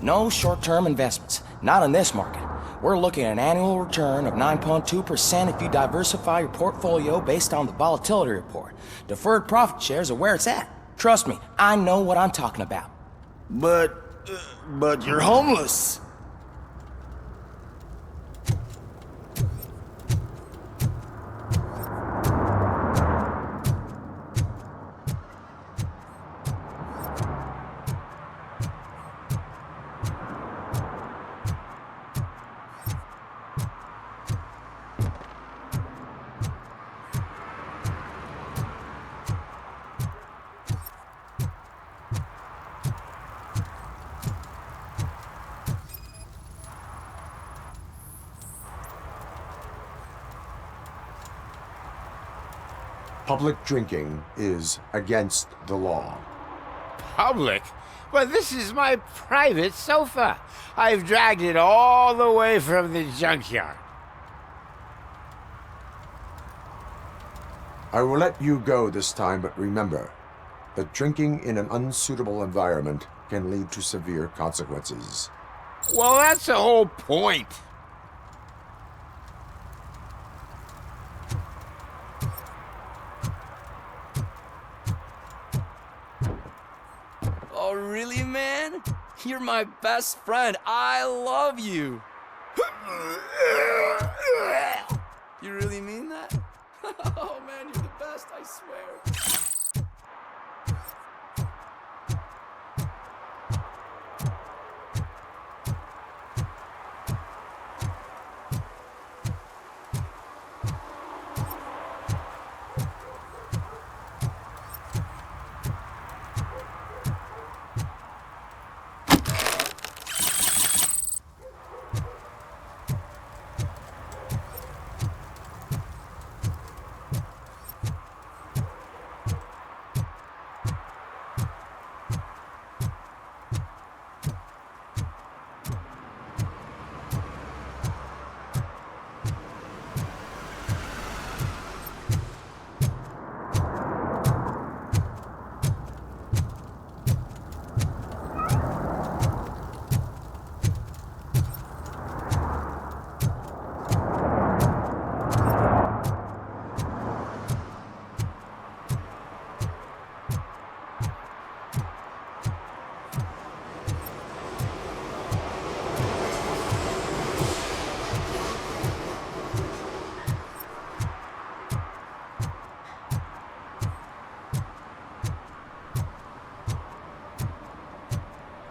No short-term investments. Not in this market. We're looking at an annual return of 9.2% if you diversify your portfolio based on the volatility report. Deferred profit shares are where it's at. Trust me, I know what I'm talking about. But you're homeless. Public drinking is against the law. Public? But this is my private sofa. I've dragged it all the way from the junkyard. I will let you go this time, but remember that drinking in an unsuitable environment can lead to severe consequences. Well, that's the whole point. Oh, really, man? You're my best friend. I love you. You really mean that? Oh, man, you're the best, I swear.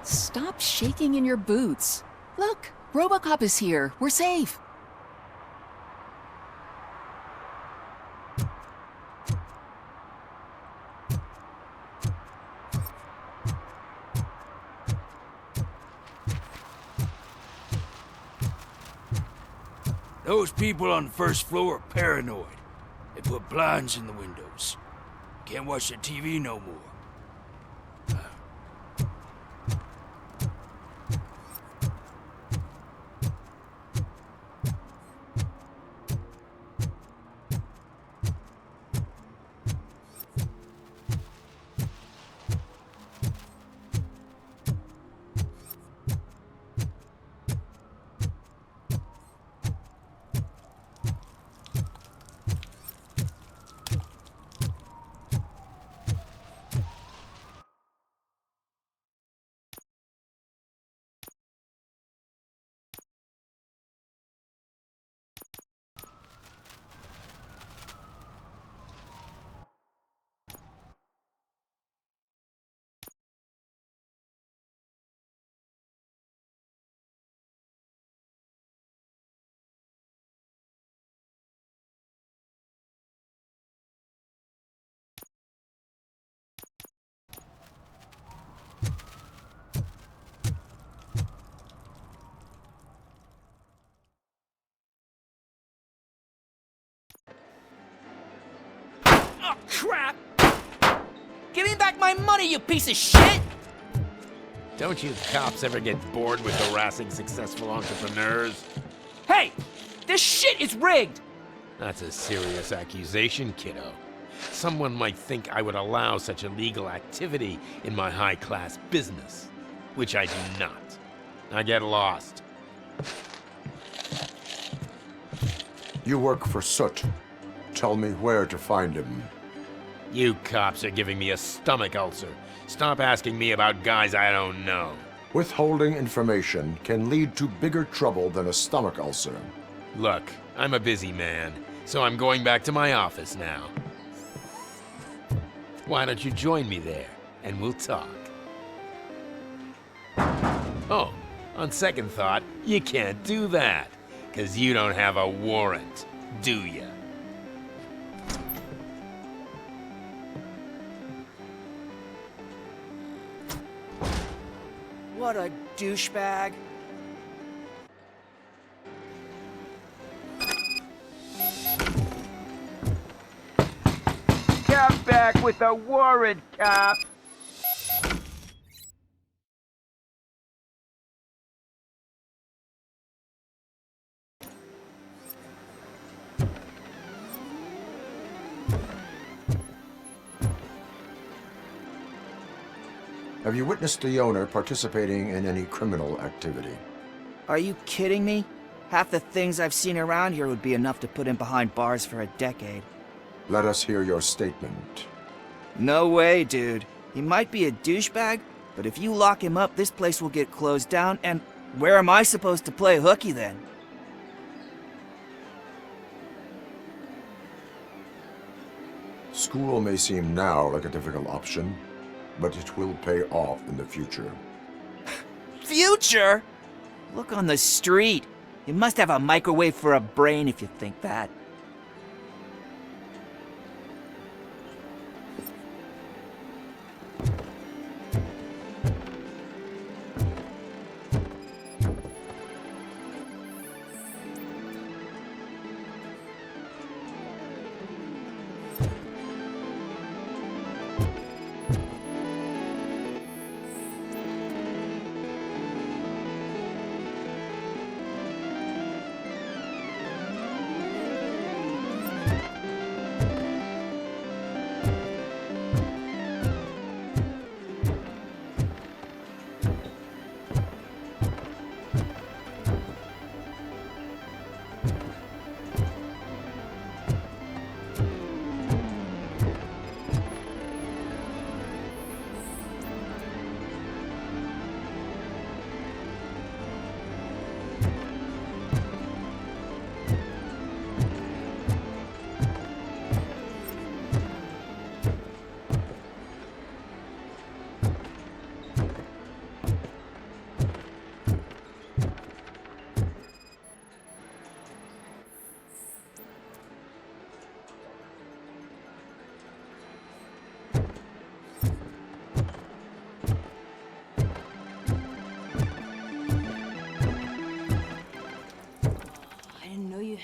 Stop shaking in your boots. Look, RoboCop is here. We're safe. Those people on the first floor are paranoid. They put blinds in the windows. Can't watch the TV no more. my money, you piece of shit! Don't you cops ever get bored with harassing successful entrepreneurs? Hey! This shit is rigged! That's a serious accusation, kiddo. Someone might think I would allow such illegal activity in my high-class business, which I do not. I get lost. You work for Soot. Tell me where to find him. You cops are giving me a stomach ulcer. Stop asking me about guys I don't know. Withholding information can lead to bigger trouble than a stomach ulcer. Look, I'm a busy man, so I'm going back to my office now. Why don't you join me there, and we'll talk. Oh, on second thought, you can't do that, 'cause you don't have a warrant, do ya? What a douchebag. Come back with a warrant, cop! Have you witnessed the owner participating in any criminal activity? Are you kidding me? Half the things I've seen around here would be enough to put him behind bars for a decade. Let us hear your statement. No way, dude. He might be a douchebag, but if you lock him up, this place will get closed down, and where am I supposed to play hooky then? School may seem now like a difficult option, but it will pay off in the future. Future? Look on the street. You must have a microwave for a brain if you think that.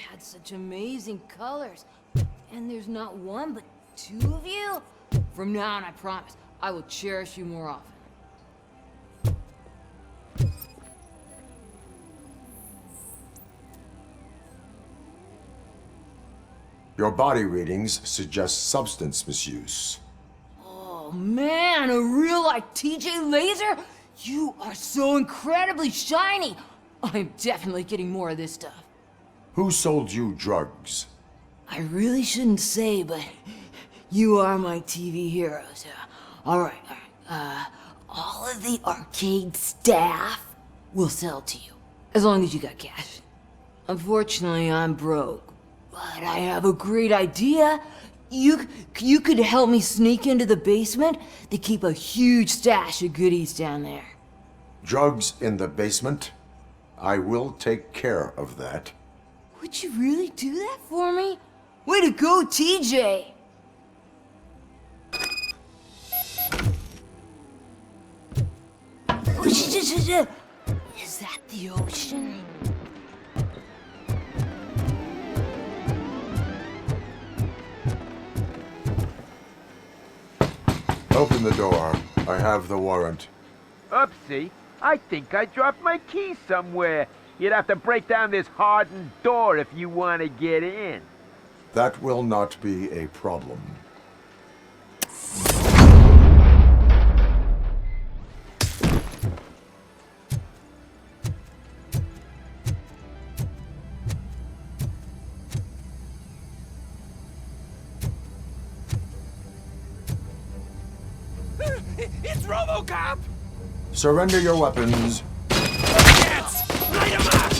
Had such amazing colors. And there's not one, but two of you? From now on, I promise, I will cherish you more often. Your body readings suggest substance misuse. Oh man, a real like TJ laser? You are so incredibly shiny. I'm definitely getting more of this stuff. Who sold you drugs? I really shouldn't say, but you are my TV heroes. All right. All of the arcade staff will sell to you, as long as you got cash. Unfortunately, I'm broke, but I have a great idea. You could help me sneak into the basement. They keep a huge stash of goodies down there. Drugs in the basement? I will take care of that. Would you really do that for me? Way to go, TJ! Is that the ocean? Open the door. I have the warrant. Oopsie. I think I dropped my key somewhere. You'd have to break down this hardened door if you want to get in. That will not be a problem. It's RoboCop! Surrender your weapons. Light him up!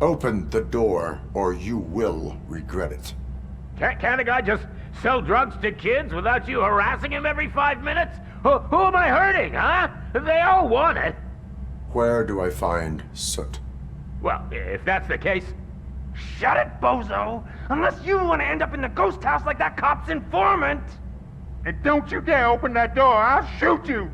Open the door, or you will regret it. Can't a guy just sell drugs to kids without you harassing him every 5 minutes? Who am I hurting, huh? They all want it. Where do I find Soot? Well, if that's the case... Shut it, bozo! Unless you want to end up in the ghost house like that cop's informant! And don't you dare open that door, I'll shoot you!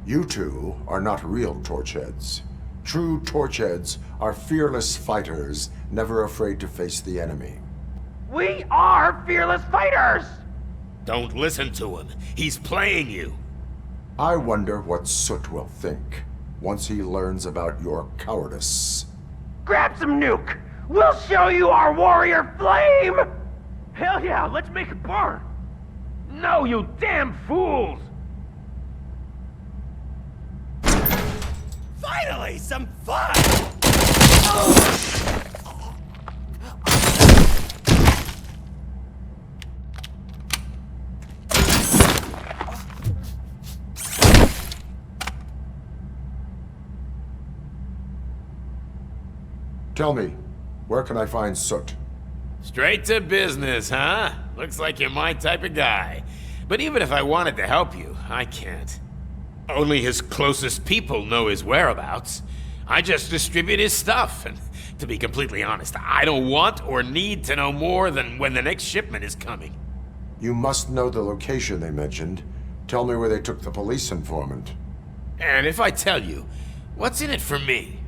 You two are not real torchheads. True torchheads are fearless fighters, never afraid to face the enemy. We are fearless fighters! Don't listen to him. He's playing you. I wonder what Soot will think once he learns about your cowardice. Grab some nuke! We'll show you our warrior flame! Hell yeah, let's make it burn! No, you damn fools! Finally, some fun! Tell me, where can I find Soot? Straight to business, huh? Looks like you're my type of guy. But even if I wanted to help you, I can't. Only his closest people know his whereabouts. I just distribute his stuff, and to be completely honest, I don't want or need to know more than when the next shipment is coming. You must know the location they mentioned. Tell me where they took the police informant. And if I tell you, what's in it for me?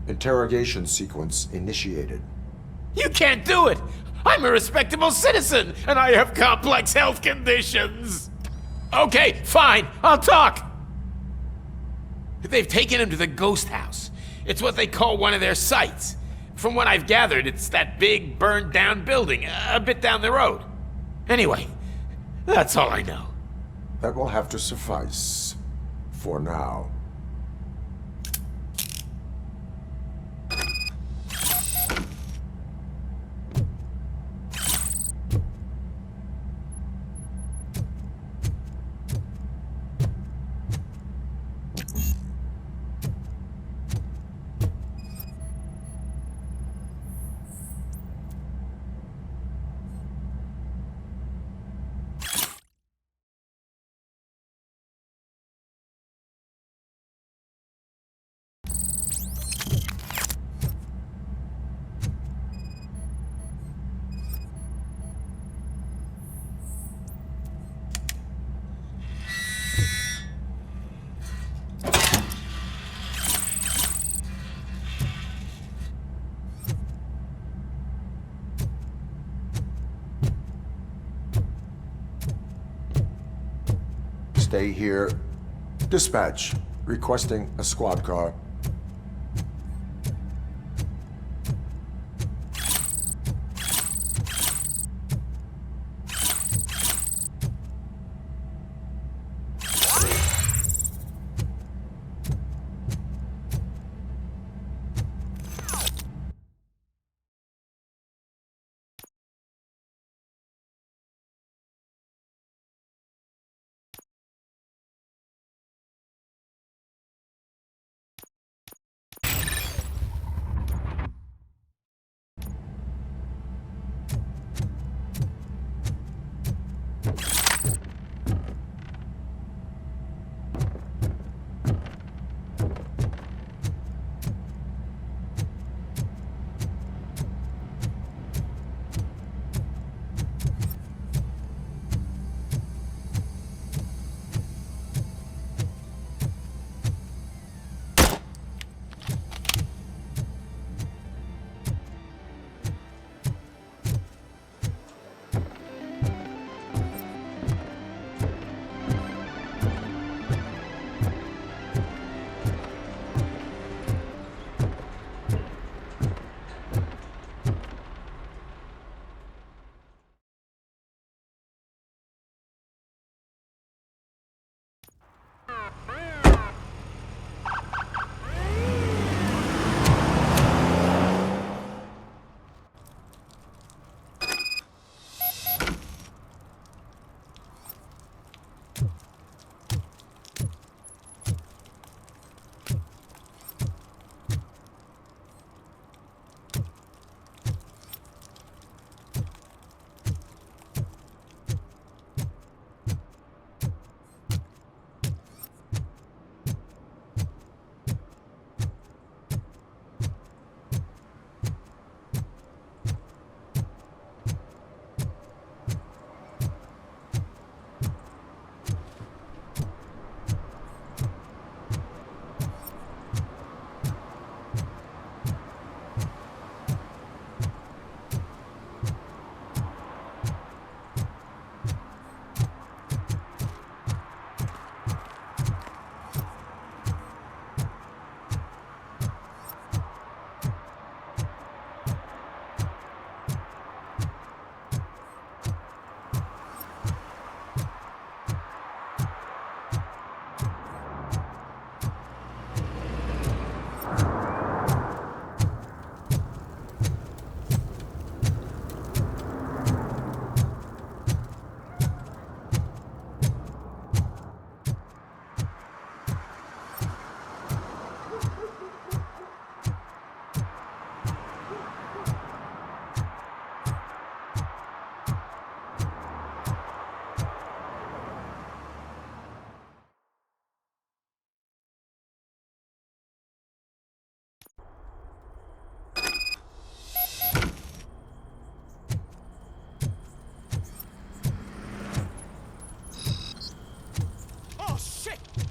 Interrogation sequence initiated. You can't do it! I'm a respectable citizen, and I have complex health conditions! Okay, fine, I'll talk! They've taken him to the ghost house. It's what they call one of their sites. From what I've gathered, it's that big, burned-down building, a bit down the road. Anyway, that's all I know. That will have to suffice. For now. Stay here. Dispatch. Requesting a squad car.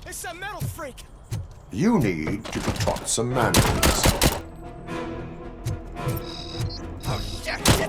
It's a metal freak! You need to be taught some manners. Oh, shit!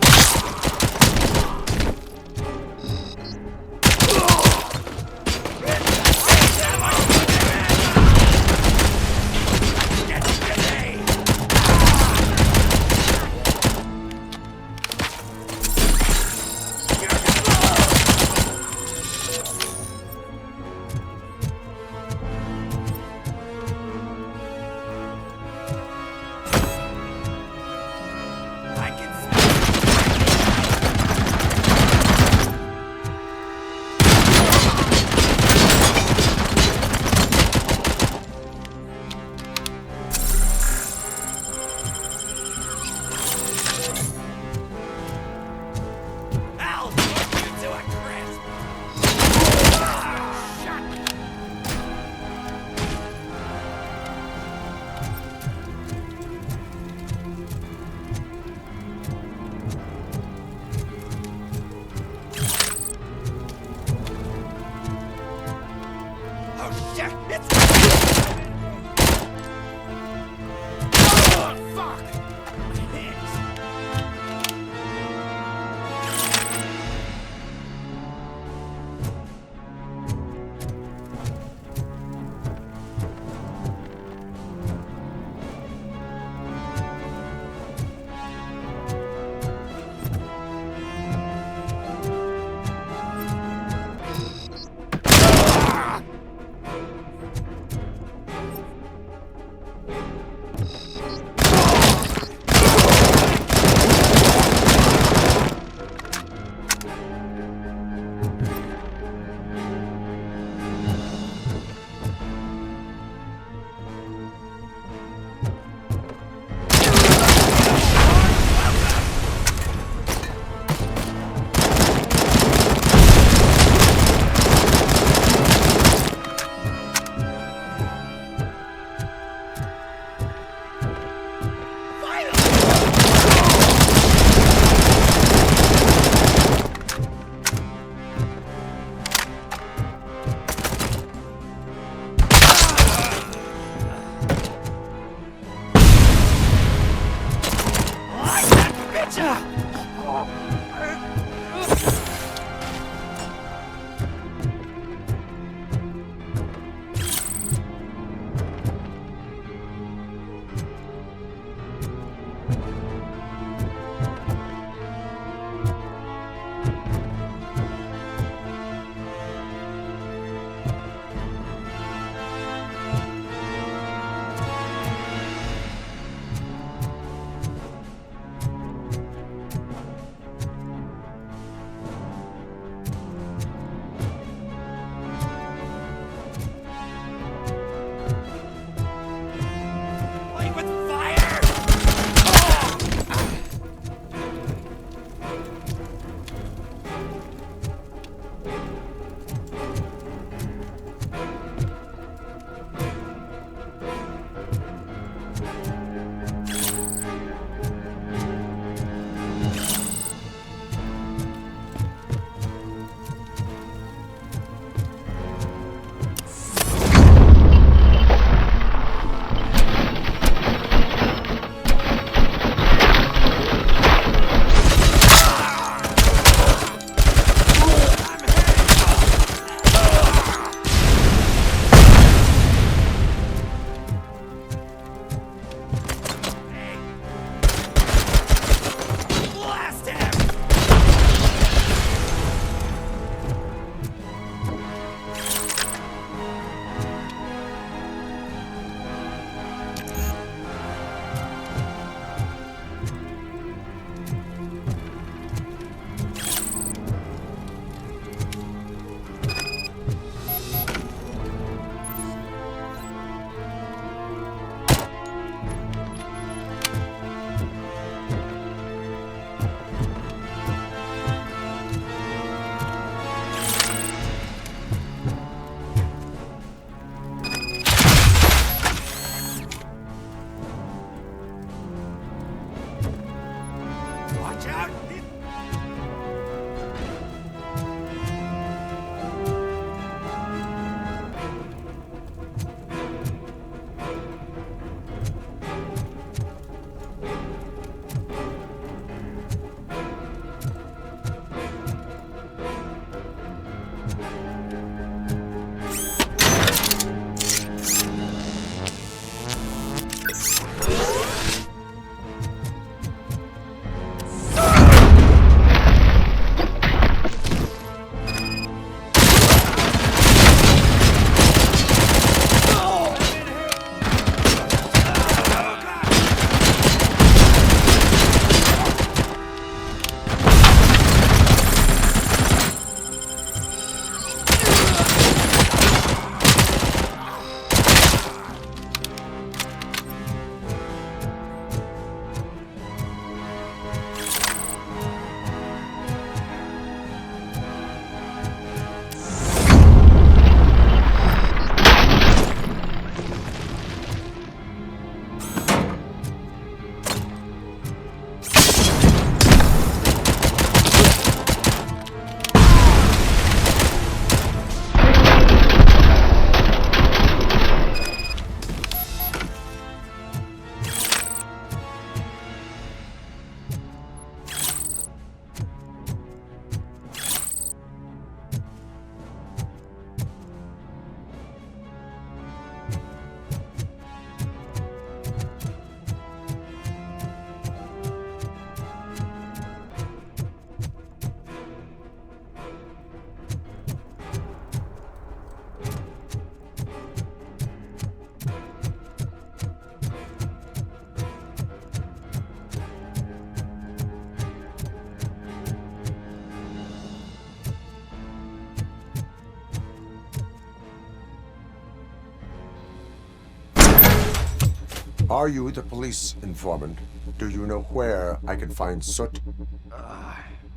Are you the police informant? Do you know where I can find Soot?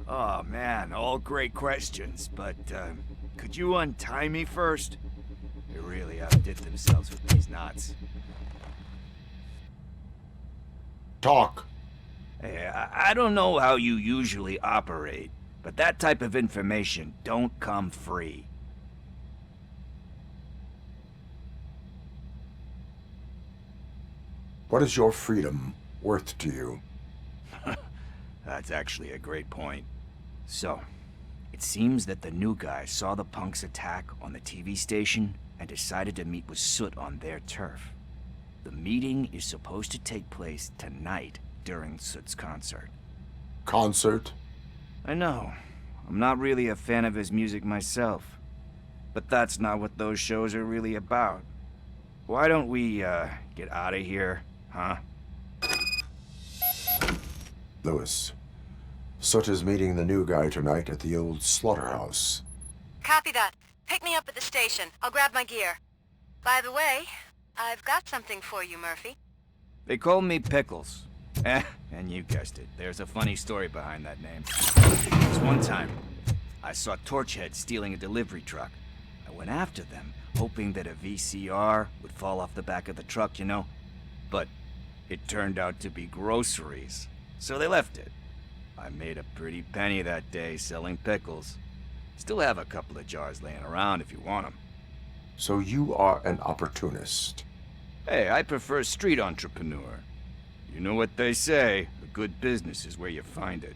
Oh man, all great questions, but could you untie me first? They really outdid themselves with these knots. Talk. Hey, I don't know how you usually operate, but that type of information don't come free. What is your freedom worth to you? That's actually a great point. So, it seems that the new guy saw the punks attack on the TV station and decided to meet with Soot on their turf. The meeting is supposed to take place tonight during Soot's concert. Concert? I know. I'm not really a fan of his music myself. But that's not what those shows are really about. Why don't we, get out of here, huh? Lewis, Soot is meeting the new guy tonight at the old slaughterhouse. Copy that. Pick me up at the station. I'll grab my gear. By the way, I've got something for you, Murphy. They call me Pickles. And you guessed it. There's a funny story behind that name. This one time, I saw Torchhead stealing a delivery truck. I went after them, hoping that a VCR would fall off the back of the truck, you know? But it turned out to be groceries, so they left it. I made a pretty penny that day selling pickles. Still have a couple of jars laying around if you want them. So you are an opportunist. Hey, I prefer street entrepreneur. You know what they say, a good business is where you find it.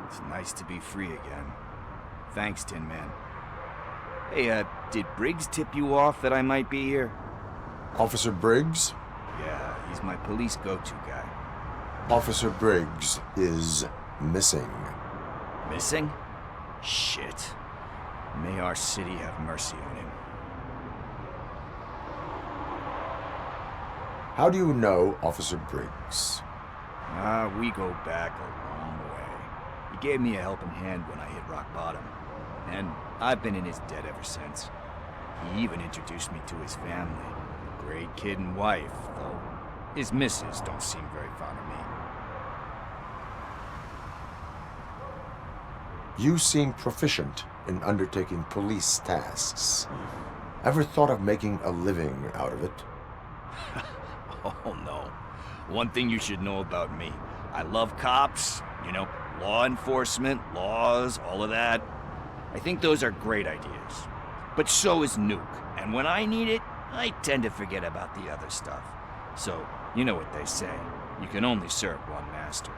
It's nice to be free again. Thanks, Tin Man. Hey, did Briggs tip you off that I might be here? Officer Briggs? Yeah, he's my police go-to guy. Officer Briggs is missing. Missing? Shit. May our city have mercy on him. How do you know Officer Briggs? We go back a long way. He gave me a helping hand when I hit rock bottom, and I've been in his debt ever since. He even introduced me to his family. Great kid and wife, though his missus don't seem very fond of me. You seem proficient in undertaking police tasks. Ever thought of making a living out of it? Oh no. One thing you should know about me. I love cops, you know, law enforcement, laws, all of that. I think those are great ideas. But so is Nuke, and when I need it, I tend to forget about the other stuff. So, you know what they say. You can only serve one master.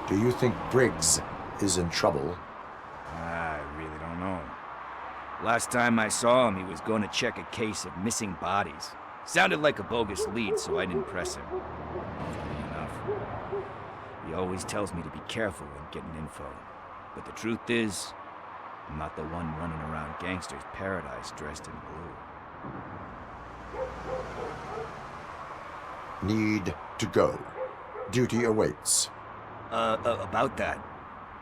Do you think Briggs is in trouble? I really don't know. Last time I saw him, he was going to check a case of missing bodies. Sounded like a bogus lead, so I didn't press him. Funny enough. He always tells me to be careful when getting info. But the truth is, I'm not the one running around gangster's paradise dressed in blue. Need to go. Duty awaits. About that,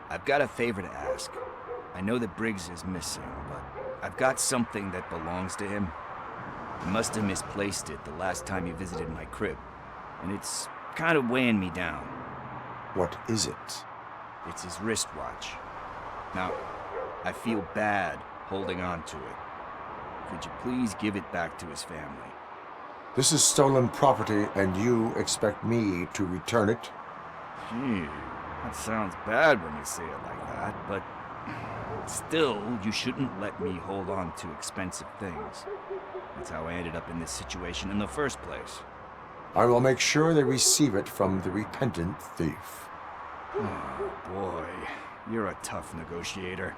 I've got a favor to ask. I know that Briggs is missing, but I've got something that belongs to him. He must have misplaced it the last time he visited my crib, and it's kind of weighing me down. What is it? It's his wristwatch. Now, I feel bad holding on to it. Could you please give it back to his family? This is stolen property, and you expect me to return it? Gee, that sounds bad when you say it like that, but still, you shouldn't let me hold on to expensive things. That's how I ended up in this situation in the first place. I will make sure they receive it from the repentant thief. Oh boy, you're a tough negotiator.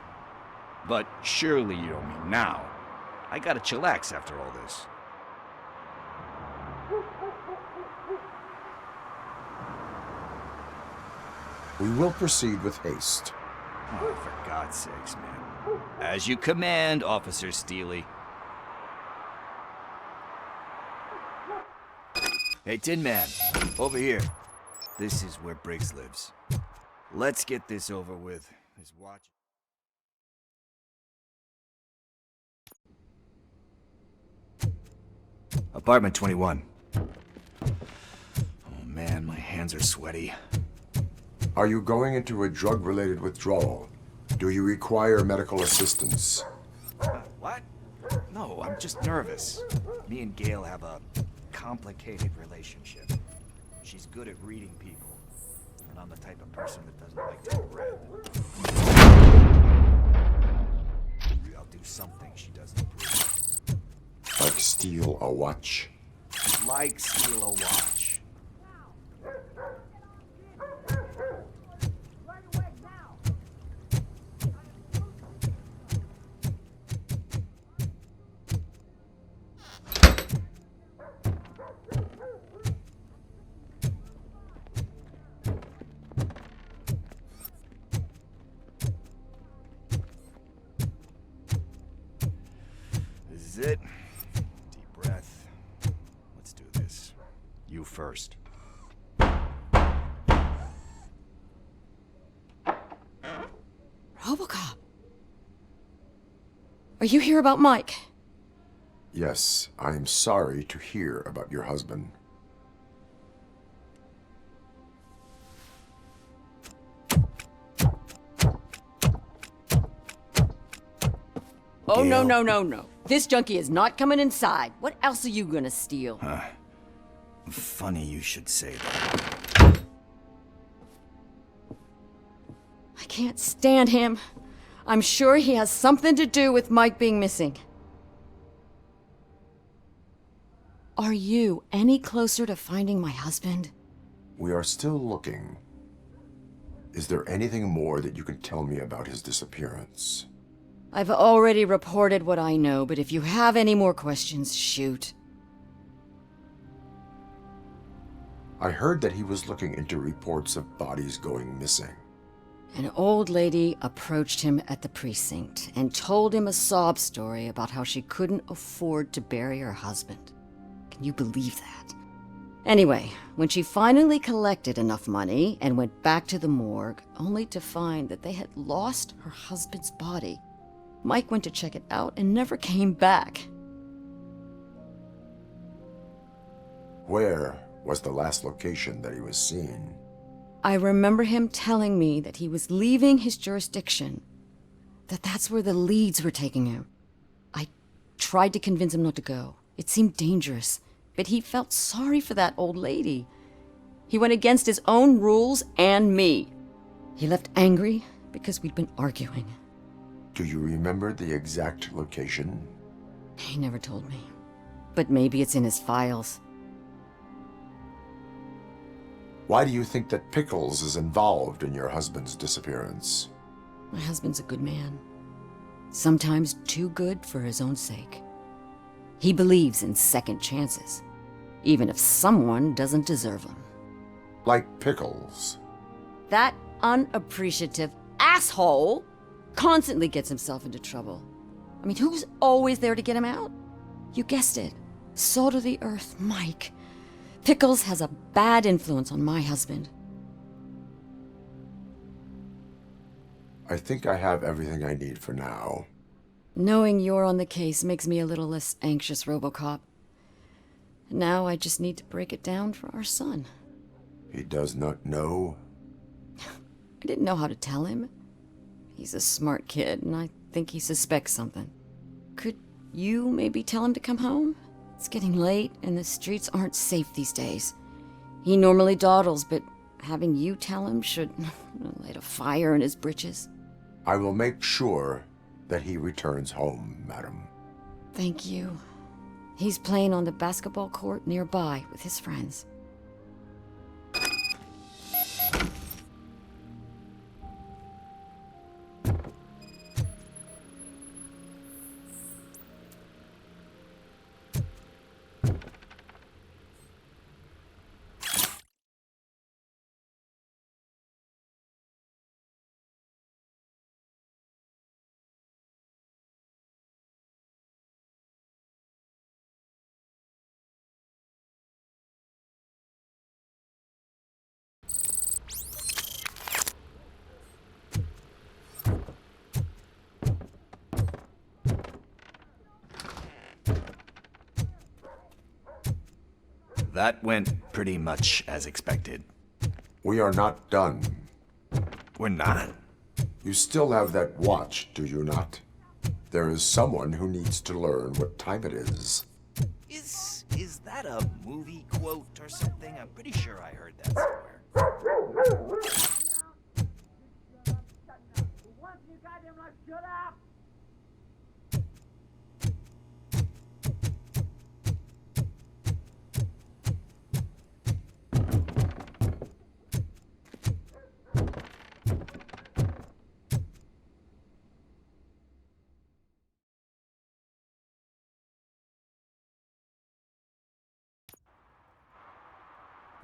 But surely you don't mean now. I gotta chillax after all this. We will proceed with haste. Oh, for God's sakes, man. As you command, Officer Steely. Hey, Tin Man, over here. This is where Briggs lives. Let's get this over with. His watch. Apartment 21. Oh man, my hands are sweaty. Are you going into a drug-related withdrawal? Do you require medical assistance? What? No, I'm just nervous. Me and Gail have a complicated relationship. She's good at reading people, and I'm the type of person that doesn't like to be read. I'll do something she doesn't approve. Like steal a watch? Like steal a watch. This is it. Deep breath. Let's do this. You first. RoboCop. Are you here about Mike? Yes, I am sorry to hear about your husband. Oh, no, no, no, no. This junkie is not coming inside. What else are you gonna steal? Funny you should say that. I can't stand him. I'm sure he has something to do with Mike being missing. Are you any closer to finding my husband? We are still looking. Is there anything more that you can tell me about his disappearance? I've already reported what I know, but if you have any more questions, shoot. I heard that he was looking into reports of bodies going missing. An old lady approached him at the precinct and told him a sob story about how she couldn't afford to bury her husband. Can you believe that? Anyway, when she finally collected enough money and went back to the morgue, only to find that they had lost her husband's body, Mike went to check it out and never came back. Where was the last location that he was seen? I remember him telling me that he was leaving his jurisdiction, that's where the leads were taking him. I tried to convince him not to go. It seemed dangerous, but he felt sorry for that old lady. He went against his own rules and me. He left angry because we'd been arguing. Do you remember the exact location? He never told me, but maybe it's in his files. Why do you think that Pickles is involved in your husband's disappearance? My husband's a good man. Sometimes too good for his own sake. He believes in second chances, even if someone doesn't deserve them. Like Pickles? That unappreciative asshole constantly gets himself into trouble. I mean, who's always there to get him out? You guessed it. Salt of the earth, Mike. Pickles has a bad influence on my husband. I think I have everything I need for now. Knowing you're on the case makes me a little less anxious, RoboCop. Now I just need to break it down for our son. He does not know? I didn't know how to tell him. He's a smart kid, and I think he suspects something. Could you maybe tell him to come home? It's getting late, and the streets aren't safe these days. He normally dawdles, but having you tell him should light a fire in his britches. I will make sure that he returns home, madam. Thank you. He's playing on the basketball court nearby with his friends. That went pretty much as expected. We are not done. We're not? You still have that watch, do you not? There is someone who needs to learn what time it is. Is that a movie quote or something? I'm pretty sure I heard that somewhere.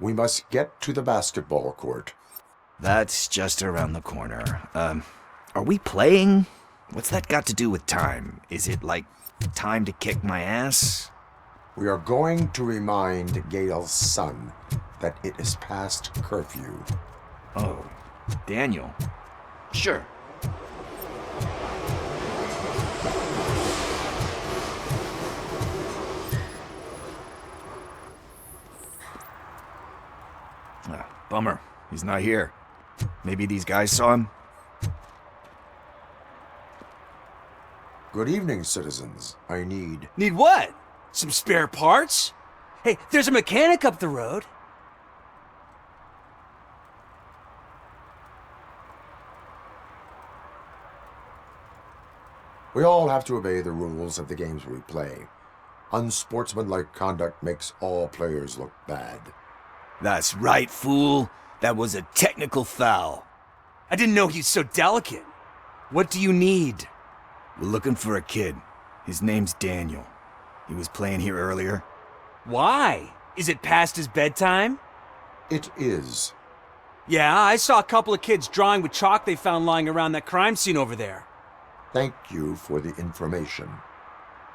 We must get to the basketball court. That's just around the corner. Are we playing? What's that got to do with time? Is it like time to kick my ass? We are going to remind Gail's son that it is past curfew. Oh, Daniel. Sure. Bummer. He's not here. Maybe these guys saw him? Good evening, citizens. I need... Need what? Some spare parts? Hey, there's a mechanic up the road. We all have to obey the rules of the games we play. Unsportsmanlike conduct makes all players look bad. That's right, fool. That was a technical foul. I didn't know he's so delicate. What do you need? We're looking for a kid. His name's Daniel. He was playing here earlier. Why? Is it past his bedtime? It is. Yeah, I saw a couple of kids drawing with chalk they found lying around that crime scene over there. Thank you for the information.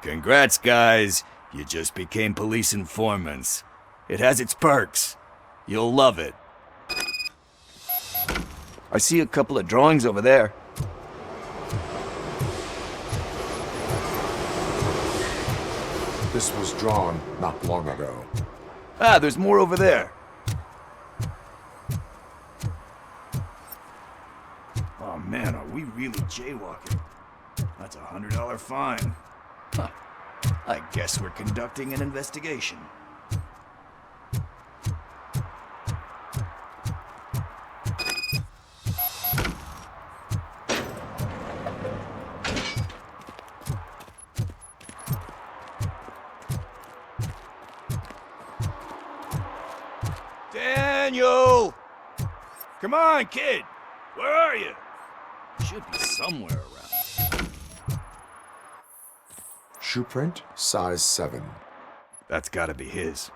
Congrats, guys. You just became police informants. It has its perks. You'll love it. I see a couple of drawings over there. This was drawn not long ago. Ah, there's more over there. Oh man, are we really jaywalking? That's a $100 fine. Huh. I guess we're conducting an investigation. Daniel! Come on, kid! Where are you? Should be somewhere around. Shoe print, size 7. That's gotta be his.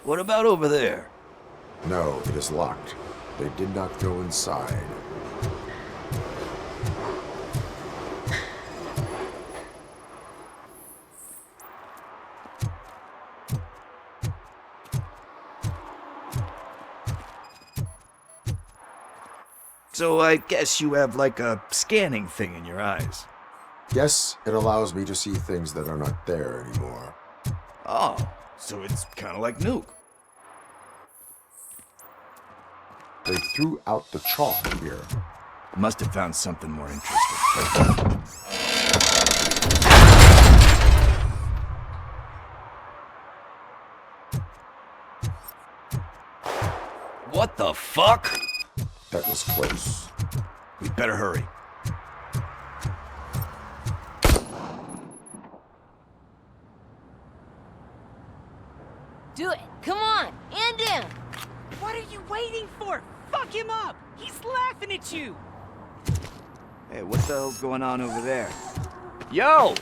What about over there? No, it is locked. They did not go inside. So I guess you have like a scanning thing in your eyes. Yes, it allows me to see things that are not there anymore. Oh, so it's kind of like Nuke. They threw out the chalk here. Must have found something more interesting. What the fuck? That was close. We better hurry. Do it. Come on. And in. What are you waiting for? Fuck him up! He's laughing at you! Hey, what the hell's going on over there? Yo!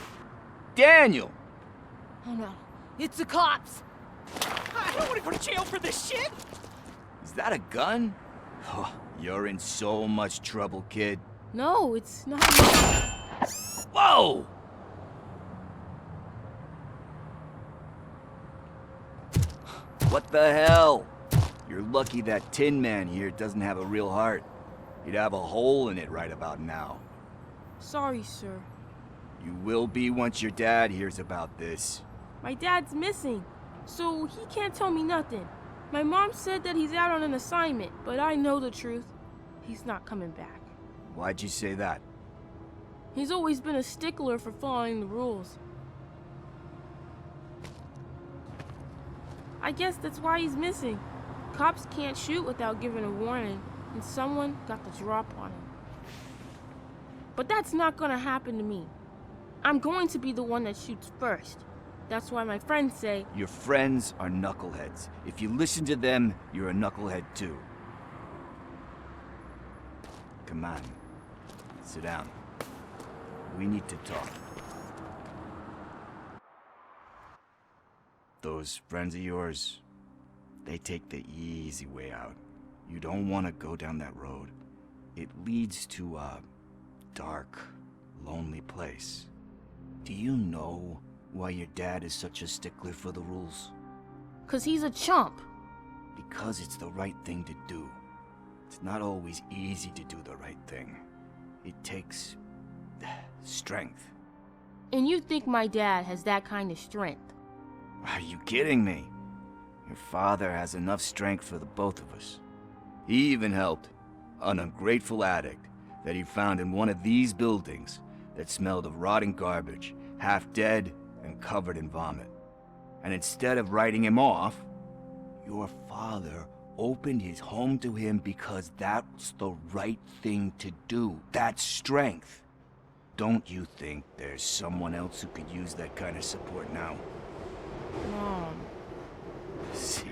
Daniel! Oh no. It's the cops. I don't want to go to jail for this shit! Is that a gun? Oh, you're in so much trouble, kid. No, it's not. Whoa! What the hell? You're lucky that Tin Man here doesn't have a real heart. He'd have a hole in it right about now. Sorry, sir. You will be once your dad hears about this. My dad's missing, so he can't tell me nothing. My mom said that he's out on an assignment, but I know the truth. He's not coming back. Why'd you say that? He's always been a stickler for following the rules. I guess that's why he's missing. Cops can't shoot without giving a warning, and someone got the drop on him. But that's not gonna happen to me. I'm going to be the one that shoots first. That's why my friends say... Your friends are knuckleheads. If you listen to them, you're a knucklehead too. Come on. Sit down. We need to talk. Those friends of yours, they take the easy way out. You don't want to go down that road. It leads to a dark, lonely place. Do you know why your dad is such a stickler for the rules? 'Cause he's a chump. Because it's the right thing to do. It's not always easy to do the right thing. It takes strength. And you think my dad has that kind of strength? Are you kidding me? Your father has enough strength for the both of us. He even helped an ungrateful addict that he found in one of these buildings that smelled of rotting garbage, half dead and covered in vomit. And instead of writing him off, your father opened his home to him because that's the right thing to do. That's strength. Don't you think there's someone else who could use that kind of support now? Mom. See,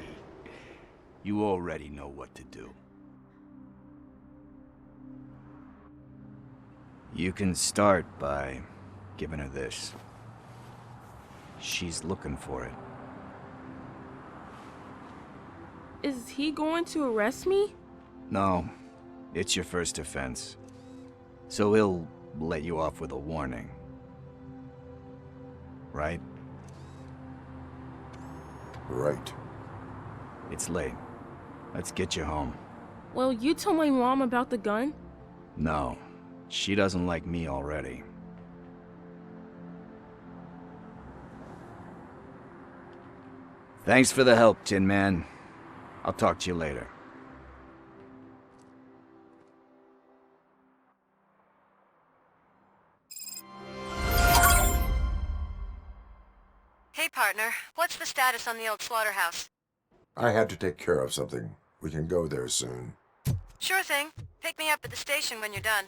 you already know what to do. You can start by giving her this. She's looking for it. Is he going to arrest me? No, it's your first offense. So he'll let you off with a warning. Right? Right. It's late. Let's get you home. Well, you told my mom about the gun? No, she doesn't like me already. Thanks for the help, Tin Man. I'll talk to you later. Hey, partner. What's the status on the old slaughterhouse? I had to take care of something. We can go there soon. Sure thing. Pick me up at the station when you're done.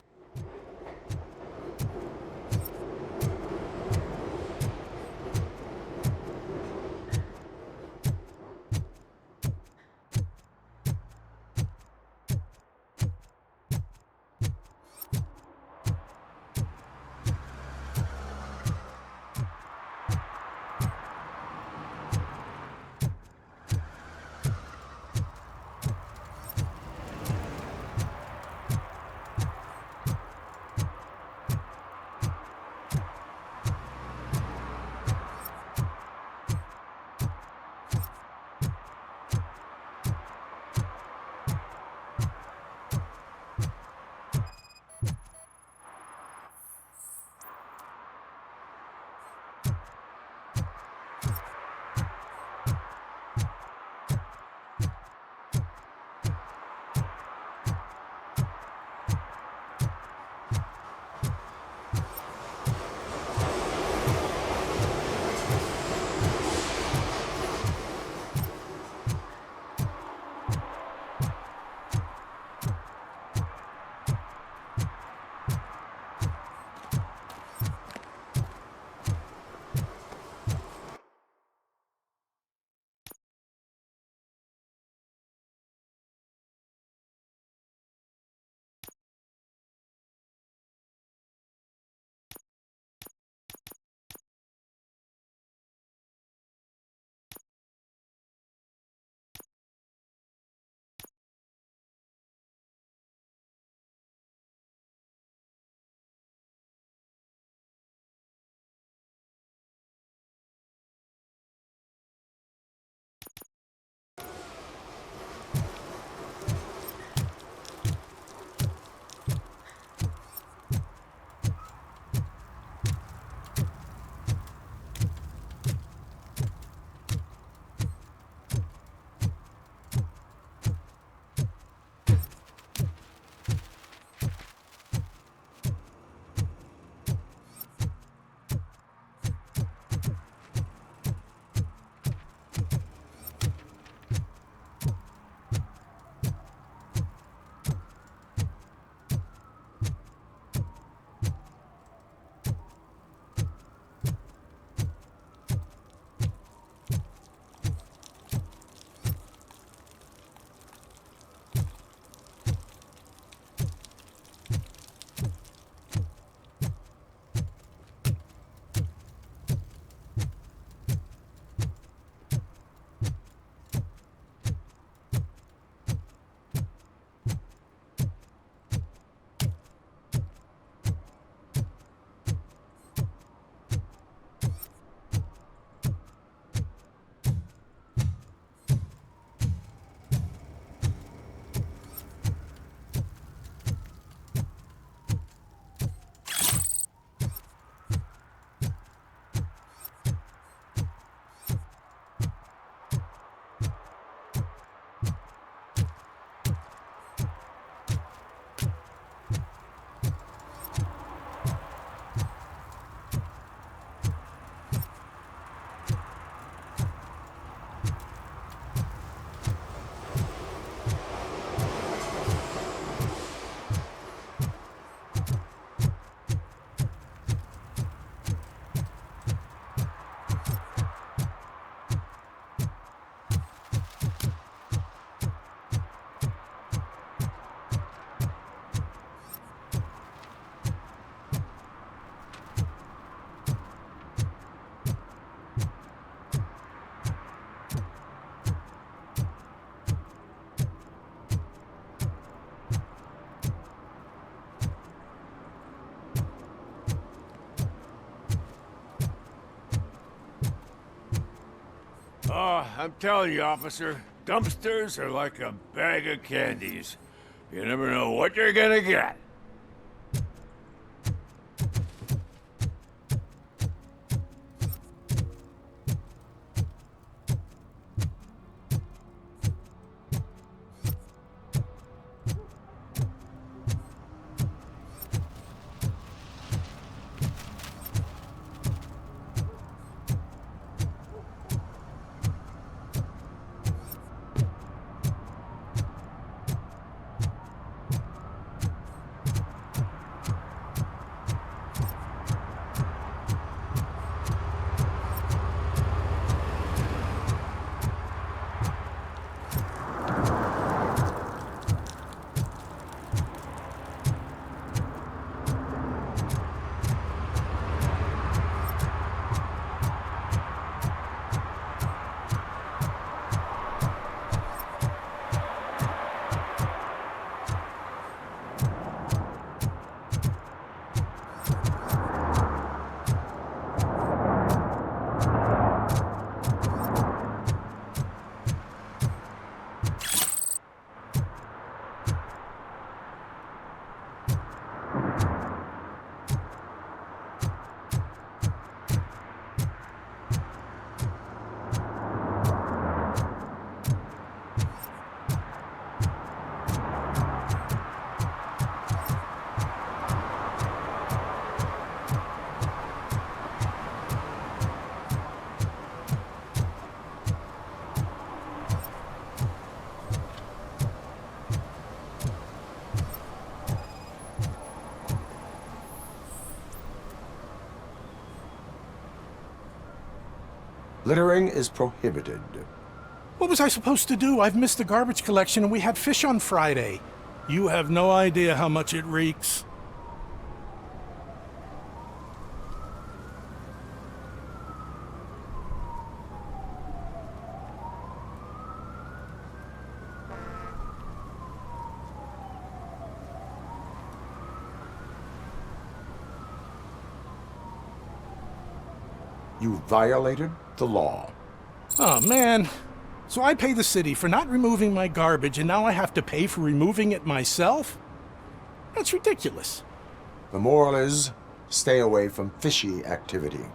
I'm telling you, officer, dumpsters are like a bag of candies. You never know what you're gonna get. Littering is prohibited. What was I supposed to do? I've missed the garbage collection and we had fish on Friday. You have no idea how much it reeks. You violated the law. Oh, man. So I pay the city for not removing my garbage, and now I have to pay for removing it myself? That's ridiculous. The moral is, stay away from fishy activity.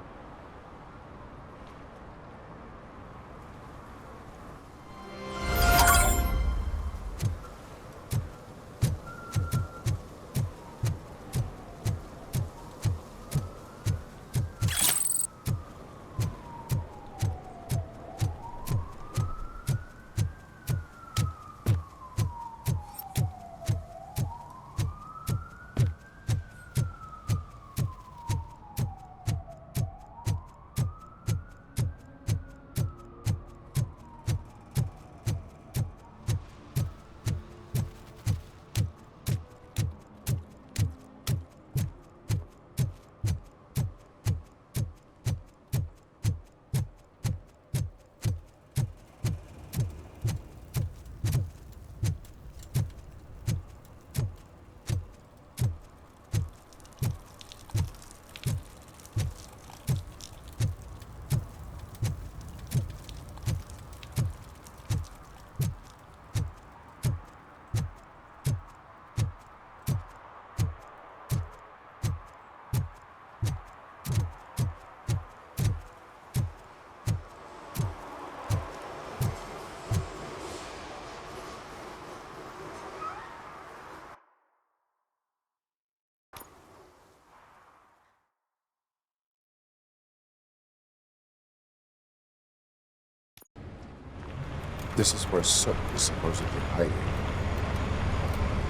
This is where Soot is supposedly hiding.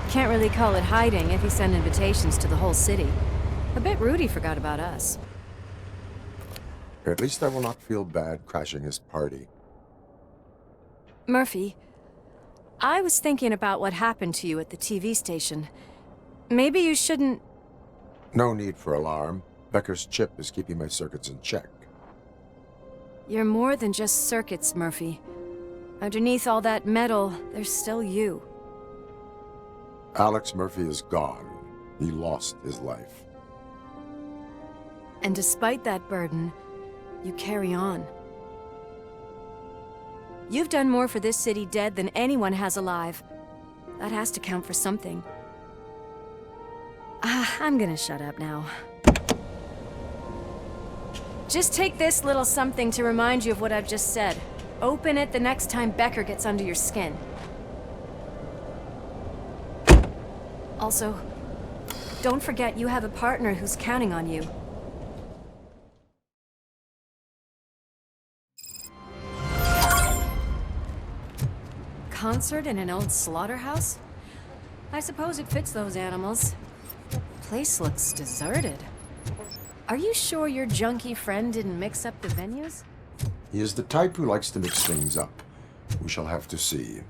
Can't really call it hiding if you send invitations to the whole city. A bit rude he forgot about us. At least I will not feel bad crashing his party. Murphy, I was thinking about what happened to you at the TV station. Maybe you shouldn't... No need for alarm. Becker's chip is keeping my circuits in check. You're more than just circuits, Murphy. Underneath all that metal, there's still you. Alex Murphy is gone. He lost his life. And despite that burden, you carry on. You've done more for this city dead than anyone has alive. That has to count for something. I'm gonna shut up now. Just take this little something to remind you of what I've just said. Open it the next time Becker gets under your skin. Also, don't forget you have a partner who's counting on you. Concert in an old slaughterhouse? I suppose it fits those animals. Place looks deserted. Are you sure your junkie friend didn't mix up the venues? He is the type who likes to mix things up. We shall have to see.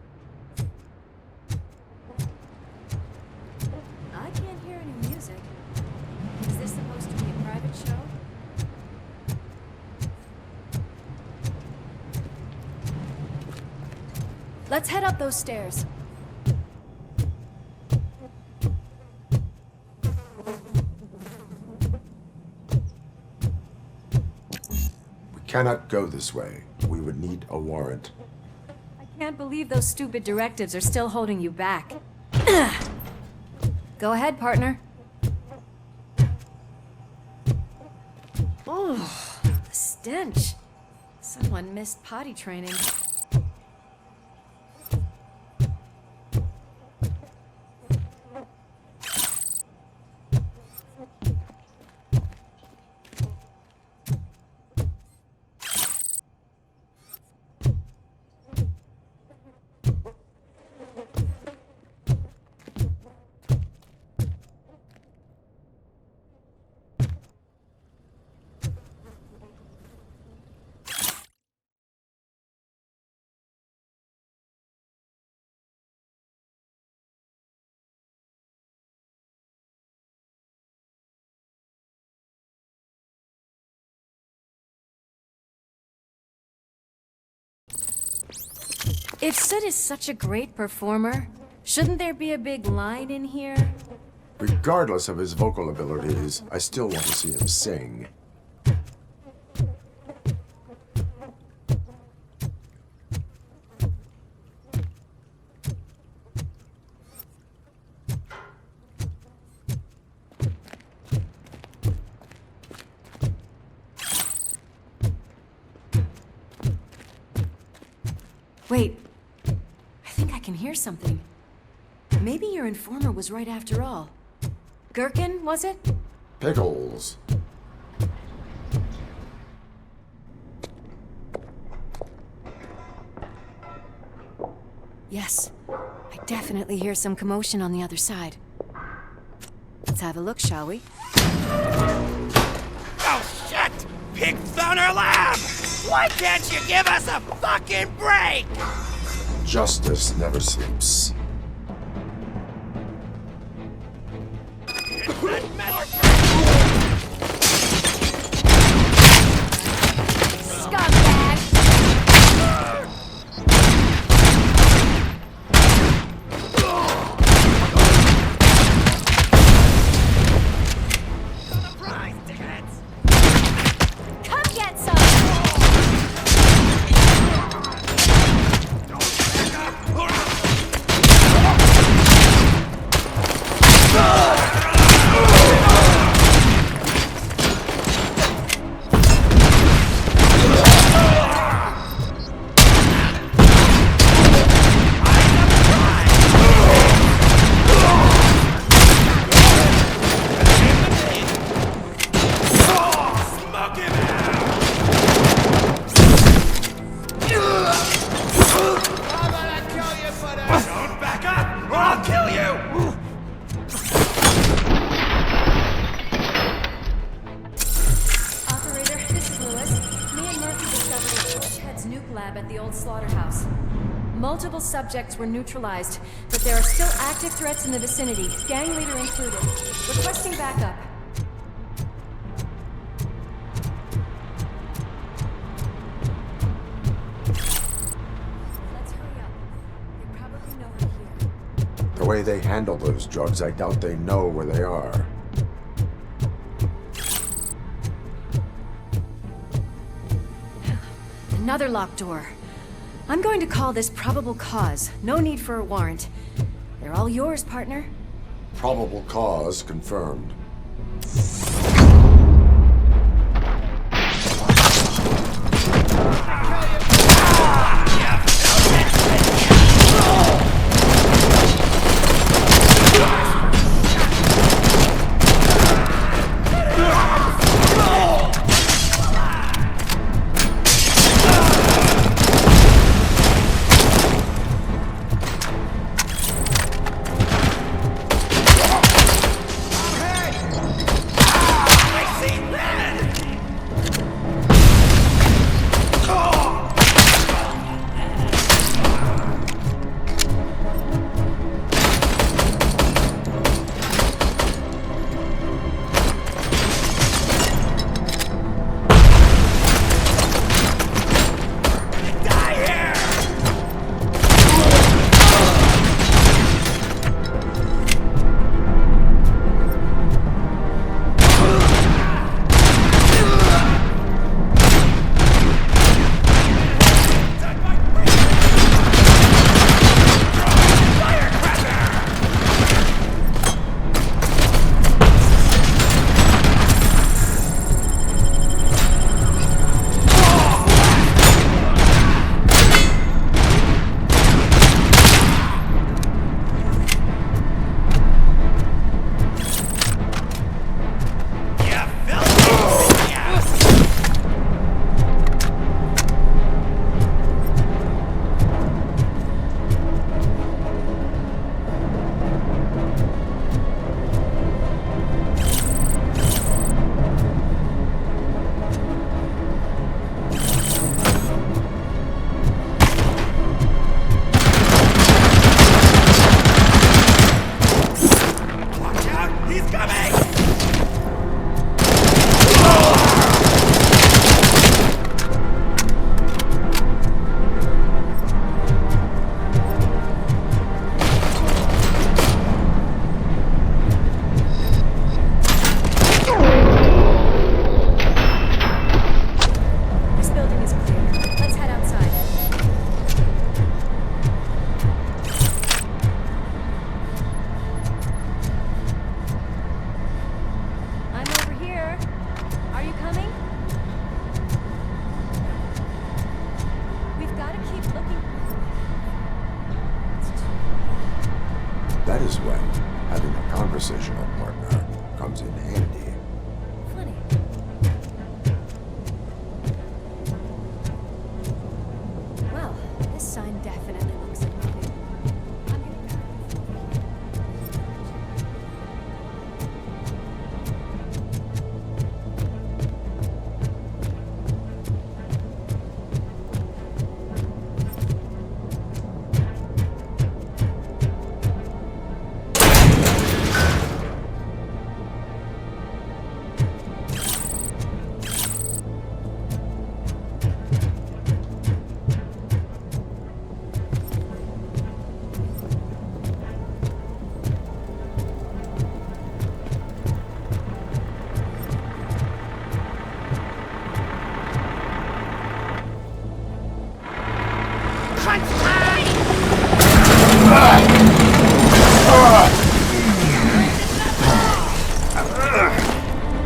I can't hear any music. Is this supposed to be a private show? Let's head up those stairs. Cannot go this way. We would need a warrant. I can't believe those stupid directives are still holding you back. Go ahead, partner. Oh, the stench. Someone missed potty training. If Soot is such a great performer, shouldn't there be a big line in here? Regardless of his vocal abilities, I still want to see him sing. Wait, I think I can hear something. Maybe your informer was right after all. Gherkin, was it? Pickles. Yes, I definitely hear some commotion on the other side. Let's have a look, shall we? Oh, shit! Pig Thunder Lab! Why can't you give us a fucking break? Justice never sleeps. Multiple subjects were neutralized, but there are still active threats in the vicinity, gang leader included. Requesting backup. Let's hurry up. They probably know we're here. The way they handle those drugs, I doubt they know where they are. Another locked door. I'm going to call this probable cause. No need for a warrant. They're all yours, partner. Probable cause confirmed. That is when having a conversational partner comes in handy. Funny. Well, this sign definitely looks like nothing.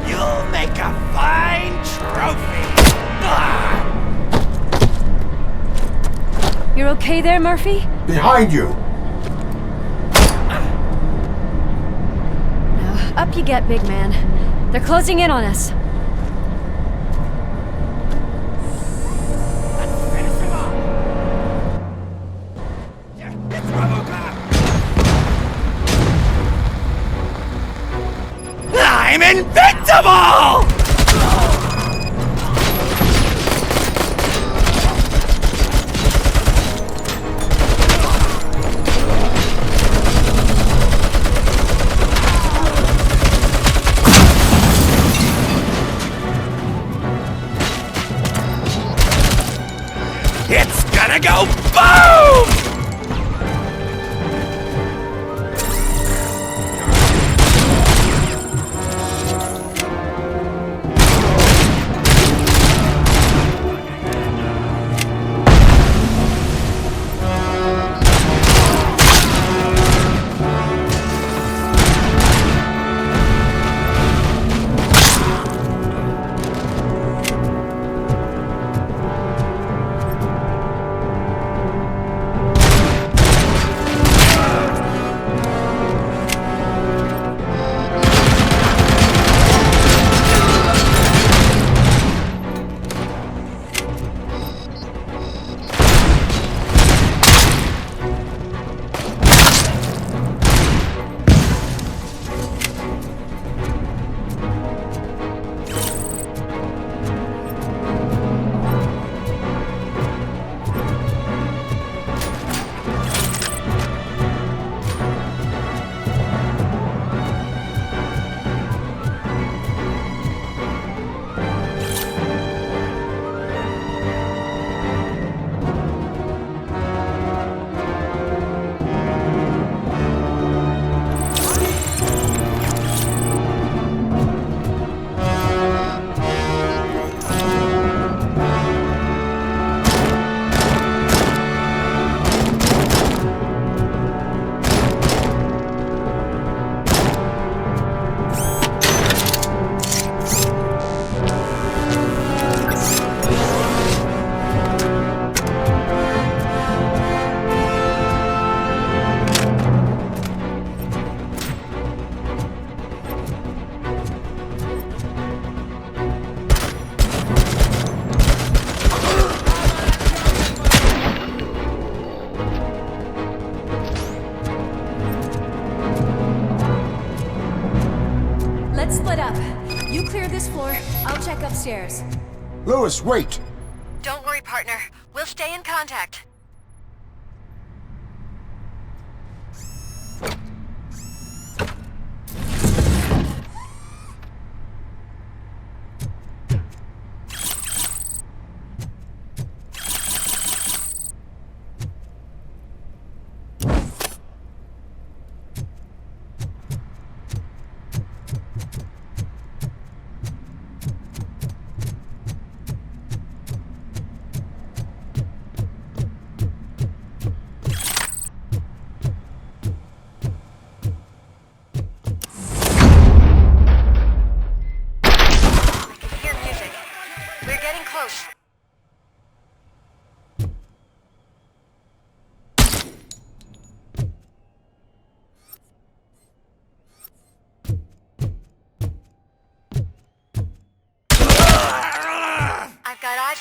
You'll make a fine trophy. You're okay there, Murphy? Behind you! Now, up you get, big man. They're closing in on us. I'm invincible! It's gonna go boom! Let's split up. You clear this floor, I'll check upstairs. Lewis, wait! Don't worry, partner. We'll stay in contact.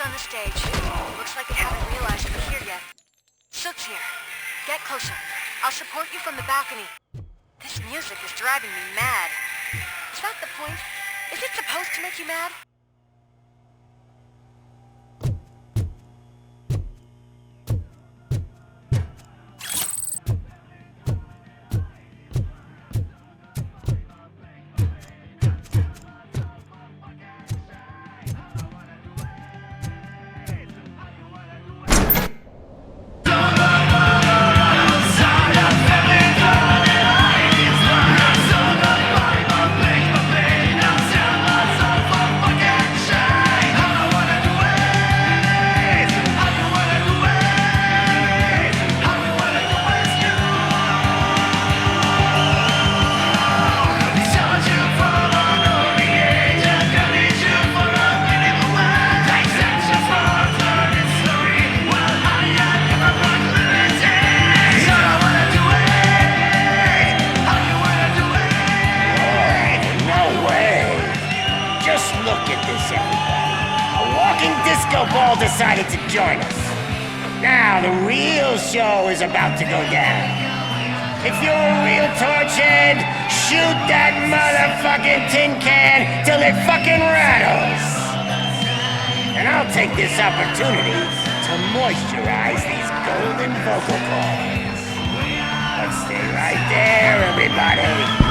On the stage. Looks like they haven't realized we're here yet. Soot's here. Get closer. I'll support you from the balcony. This music is driving me mad. Is that the point? Is it supposed to make you mad? Ball decided to join us. Now the real show is about to go down. If you're a real torchhead, shoot that motherfucking tin can till it fucking rattles. And I'll take this opportunity to moisturize these golden vocal cords. But stay right there, everybody.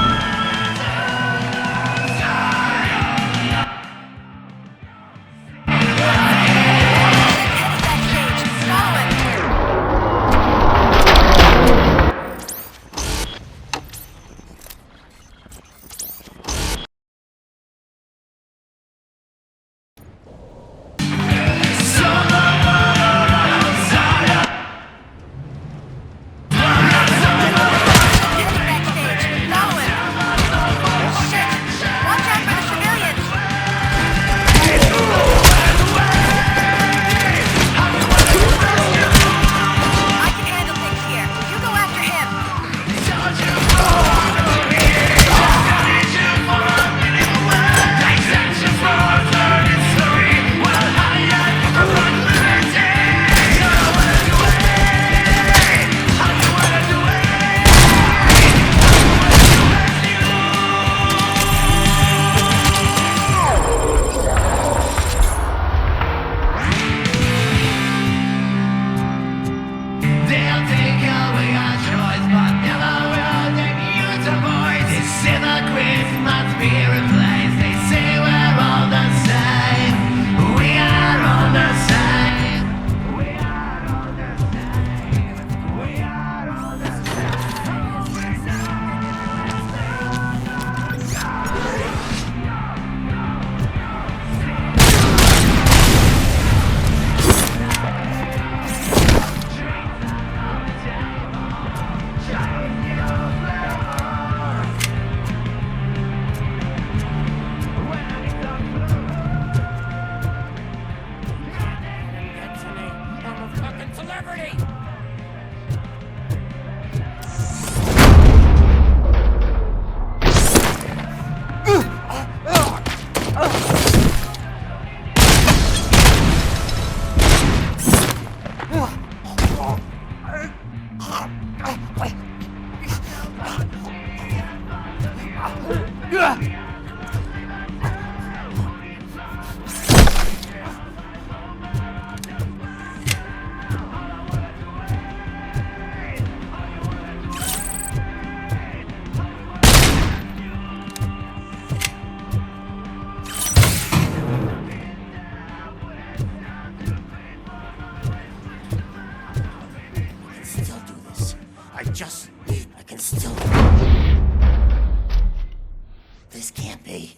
me.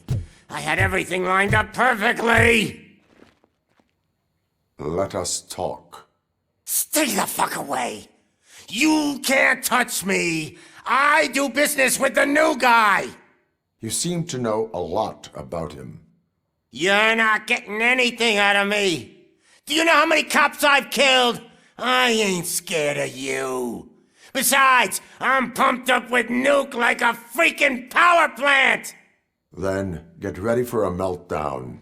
I had everything lined up perfectly. Let us talk. Stay the fuck away. You can't touch me. I do business with the new guy. You seem to know a lot about him. You're not getting anything out of me. Do you know how many cops I've killed? I ain't scared of you. Besides, I'm pumped up with nuke like a freaking power plant. Then get ready for a meltdown.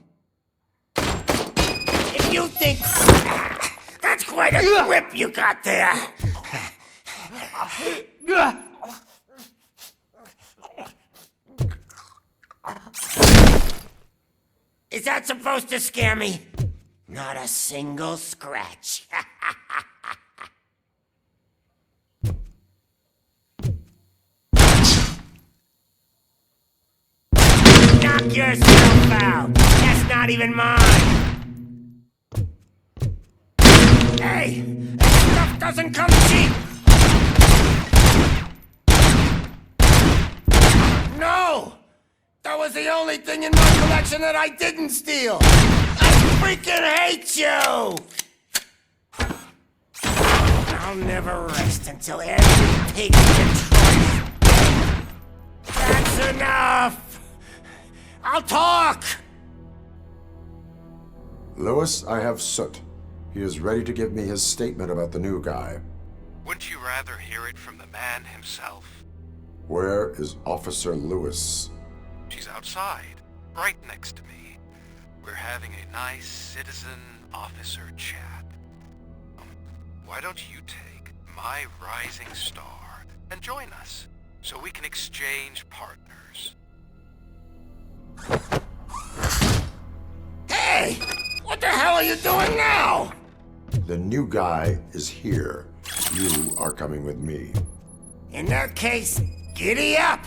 If you think... That's quite a grip you got there. Is that supposed to scare me? Not a single scratch. Knock yourself out. That's not even mine. Hey, that stuff doesn't come cheap. No! That was the only thing in my collection that I didn't steal! I freaking hate you! I'll never rest until every pig in Detroit... That's enough! I'll talk! Lewis, I have Soot. He is ready to give me his statement about the new guy. Wouldn't you rather hear it from the man himself? Where is Officer Lewis? She's outside, right next to me. We're having a nice citizen-officer chat. Why don't you take my rising star and join us, so we can exchange partners? Hey! What the hell are you doing now? The new guy is here. You are coming with me. In that case, giddy up!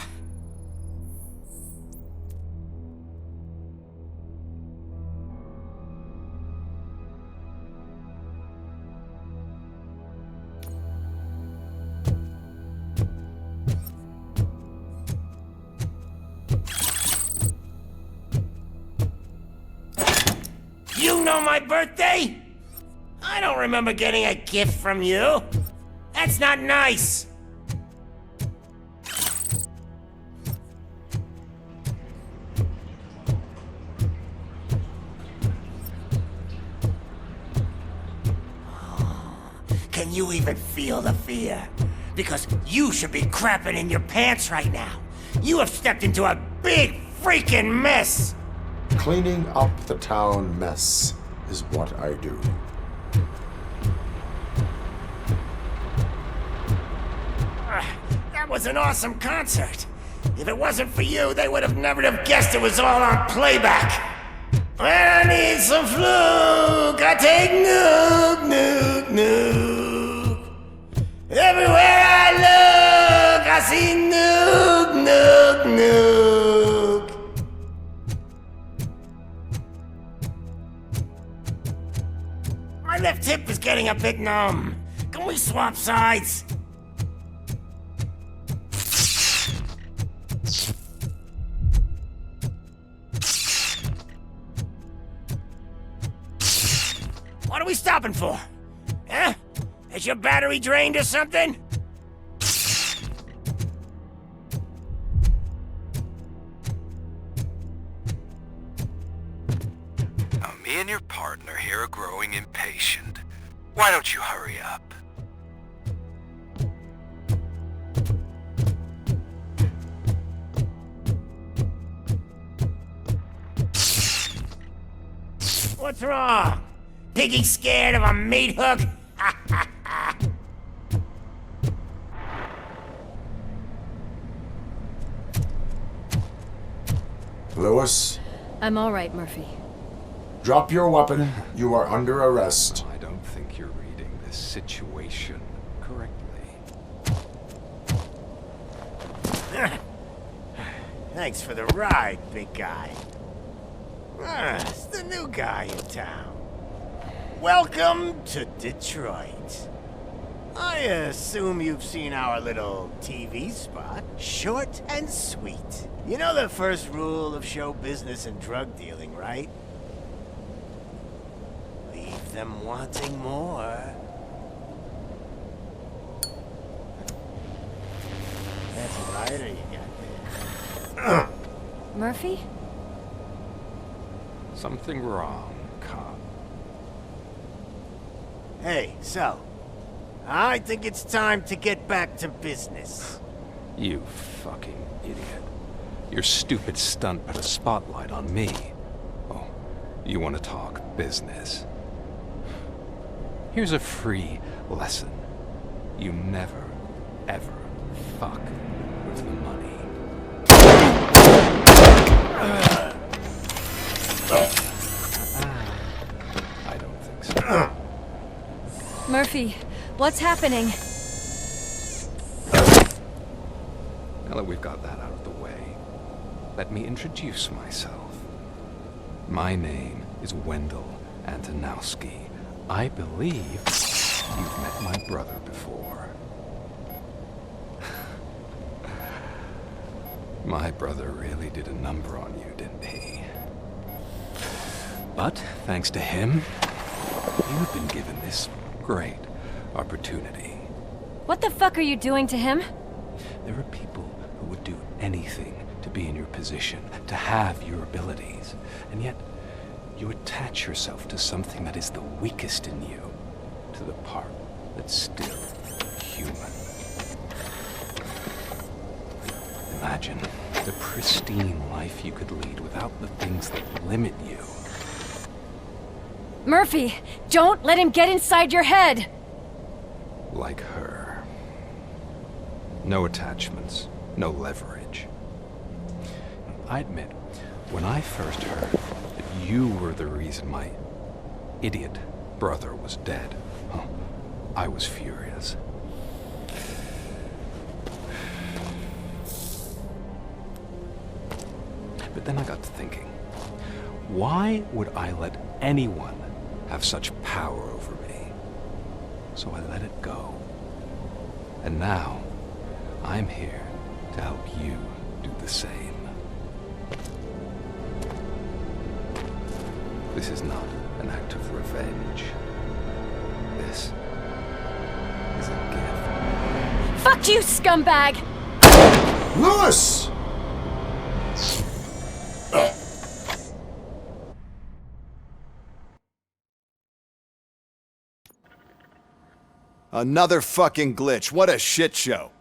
You know my birthday? I don't remember getting a gift from you. That's not nice. Can you even feel the fear? Because you should be crapping in your pants right now. You have stepped into a big freaking mess. Cleaning up the town mess is what I do. That was an awesome concert. If it wasn't for you, they would have never have guessed it was all on playback. When I need some fluke, I take nuke, nuke, nuke. Everywhere I look, I see nuke, nuke, nuke. My left hip is getting a bit numb. Can we swap sides? What are we stopping for? Huh? Is your battery drained or something? Now, me and your partner here are growing impatient. Why don't you hurry up? What's wrong? Piggy scared of a meat hook? Lewis? I'm all right, Murphy. Drop your weapon. You are under arrest. I don't think you're reading this situation correctly. Thanks for the ride, big guy. It's the new guy in town. Welcome to Detroit. I assume you've seen our little TV spot. Short and sweet. You know the first rule of show business and drug dealing, right? Leave them wanting more. That's a lighter you got there. Murphy? Something wrong, cop. Hey, so, I think it's time to get back to business. You fucking idiot. Your stupid stunt put a spotlight on me. Oh, you want to talk business? Here's a free lesson. You never, ever fuck with the money. I don't think so. Murphy, what's happening? Now that we've got that out of the way, let me introduce myself. My name is Wendell Antonowski. I believe you've met my brother before. My brother really did a number on you, didn't he? But thanks to him, you've been given this great opportunity. What the fuck are you doing to him? There are people who would do anything to be in your position, to have your abilities, and yet you attach yourself to something that is the weakest in you, to the part that's still human. Imagine the pristine life you could lead without the things that limit you. Murphy, don't let him get inside your head! Like her. No attachments, no leverage. I admit, when I first heard that you were the reason my idiot brother was dead, I was furious. But then I got to thinking, why would I let anyone have such power over me? So I let it go. And now, I'm here to help you do the same. This is not an act of revenge. This is a gift. Fuck you, scumbag! Lewis! Another fucking glitch. What a shit show.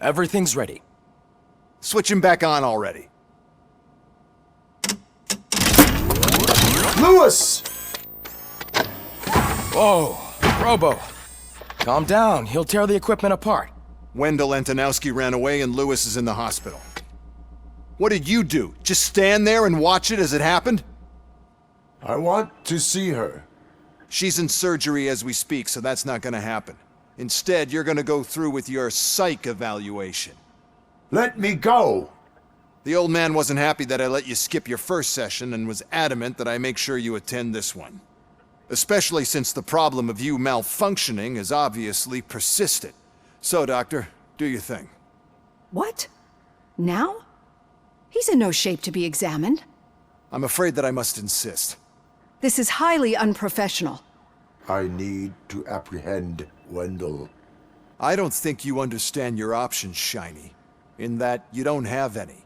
Everything's ready. Switch him back on already. Lewis! Whoa, Robo. Calm down. He'll tear the equipment apart. Wendell Antonowski ran away and Lewis is in the hospital. What did you do? Just stand there and watch it as it happened? I want to see her. She's in surgery as we speak, so that's not gonna happen. Instead, you're gonna go through with your psych evaluation. Let me go! The old man wasn't happy that I let you skip your first session and was adamant that I make sure you attend this one. Especially since the problem of you malfunctioning is obviously persistent. So, Doctor, do your thing. What? Now? He's in no shape to be examined. I'm afraid that I must insist. This is highly unprofessional. I need to apprehend Wendell. I don't think you understand your options, Shiny. In that you don't have any.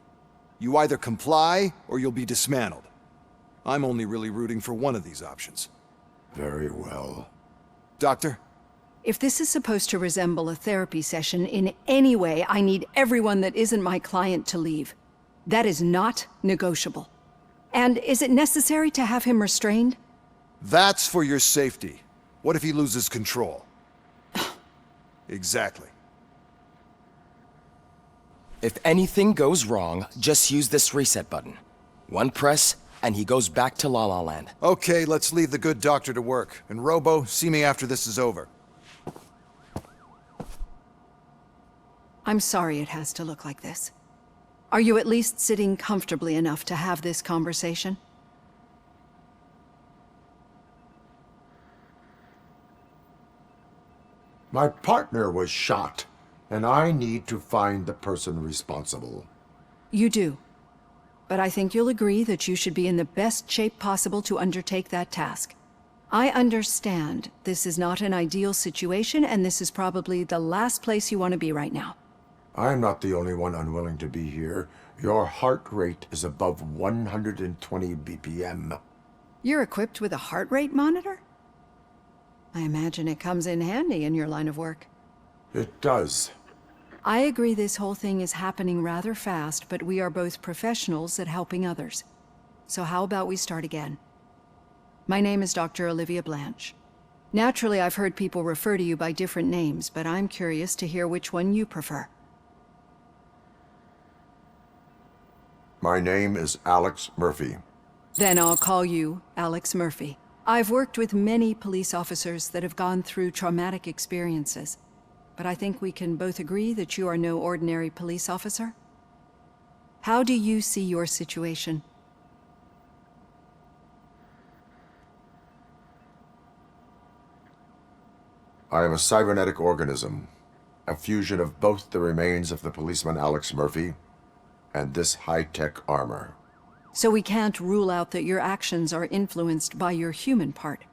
You either comply, or you'll be dismantled. I'm only really rooting for one of these options. Very well. Doctor? If this is supposed to resemble a therapy session in any way, I need everyone that isn't my client to leave. That is not negotiable. And is it necessary to have him restrained? That's for your safety. What if he loses control? Exactly. If anything goes wrong, just use this reset button. One press, and he goes back to La La Land. Okay, let's leave the good doctor to work. And Robo, see me after this is over. I'm sorry it has to look like this. Are you at least sitting comfortably enough to have this conversation? My partner was shot, and I need to find the person responsible. You do. but I think you'll agree that you should be in the best shape possible to undertake that task. I understand this is not an ideal situation, and this is probably the last place you want to be right now. I'm not the only one unwilling to be here. Your heart rate is above 120 BPM. You're equipped with a heart rate monitor? I imagine it comes in handy in your line of work. It does. I agree this whole thing is happening rather fast, but we are both professionals at helping others. So how about we start again? My name is Dr. Olivia Blanche. Naturally, I've heard people refer to you by different names, but I'm curious to hear which one you prefer. My name is Alex Murphy. Then I'll call you Alex Murphy. I've worked with many police officers that have gone through traumatic experiences, but I think we can both agree that you are no ordinary police officer. How do you see your situation? I am a cybernetic organism, a fusion of both the remains of the policeman Alex Murphy and this high-tech armor. So we can't rule out that your actions are influenced by your human part.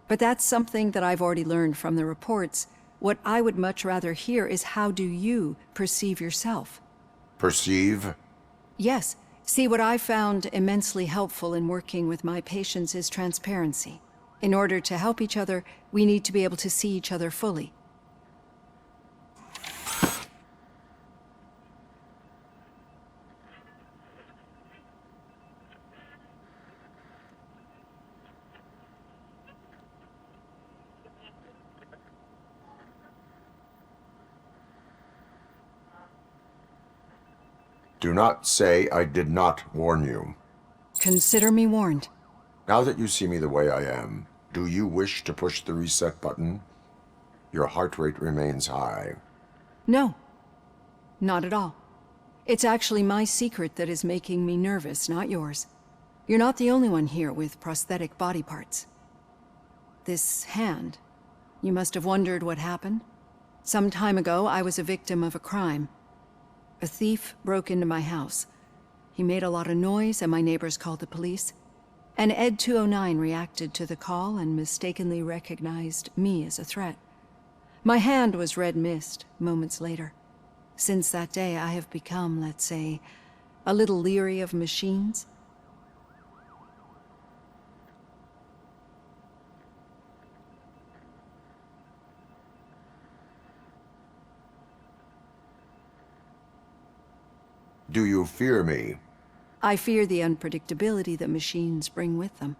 But that's something that I've already learned from the reports. What I would much rather hear is how do you perceive yourself? Perceive? Yes. See, what I found immensely helpful in working with my patients is transparency. In order to help each other, we need to be able to see each other fully. Do not say I did not warn you. Consider me warned. Now that you see me the way I am, do you wish to push the reset button? Your heart rate remains high. No, not at all. It's actually my secret that is making me nervous, not yours. You're not the only one here with prosthetic body parts. This hand, you must have wondered what happened. Some time ago, I was a victim of a crime. A thief broke into my house. He made a lot of noise and my neighbors called the police. And Ed 209 reacted to the call and mistakenly recognized me as a threat. My hand was red mist moments later. Since that day, I have become, let's say, a little leery of machines. Do you fear me? I fear the unpredictability that machines bring with them.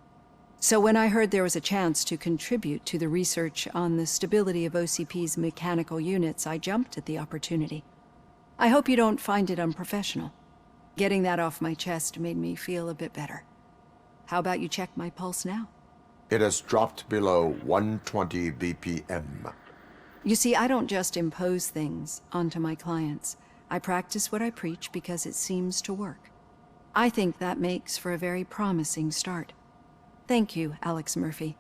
So when I heard there was a chance to contribute to the research on the stability of OCP's mechanical units, I jumped at the opportunity. I hope you don't find it unprofessional. Getting that off my chest made me feel a bit better. How about you check my pulse now? It has dropped below 120 BPM. You see, I don't just impose things onto my clients. I practice what I preach because it seems to work. I think that makes for a very promising start. Thank you, Alex Murphy.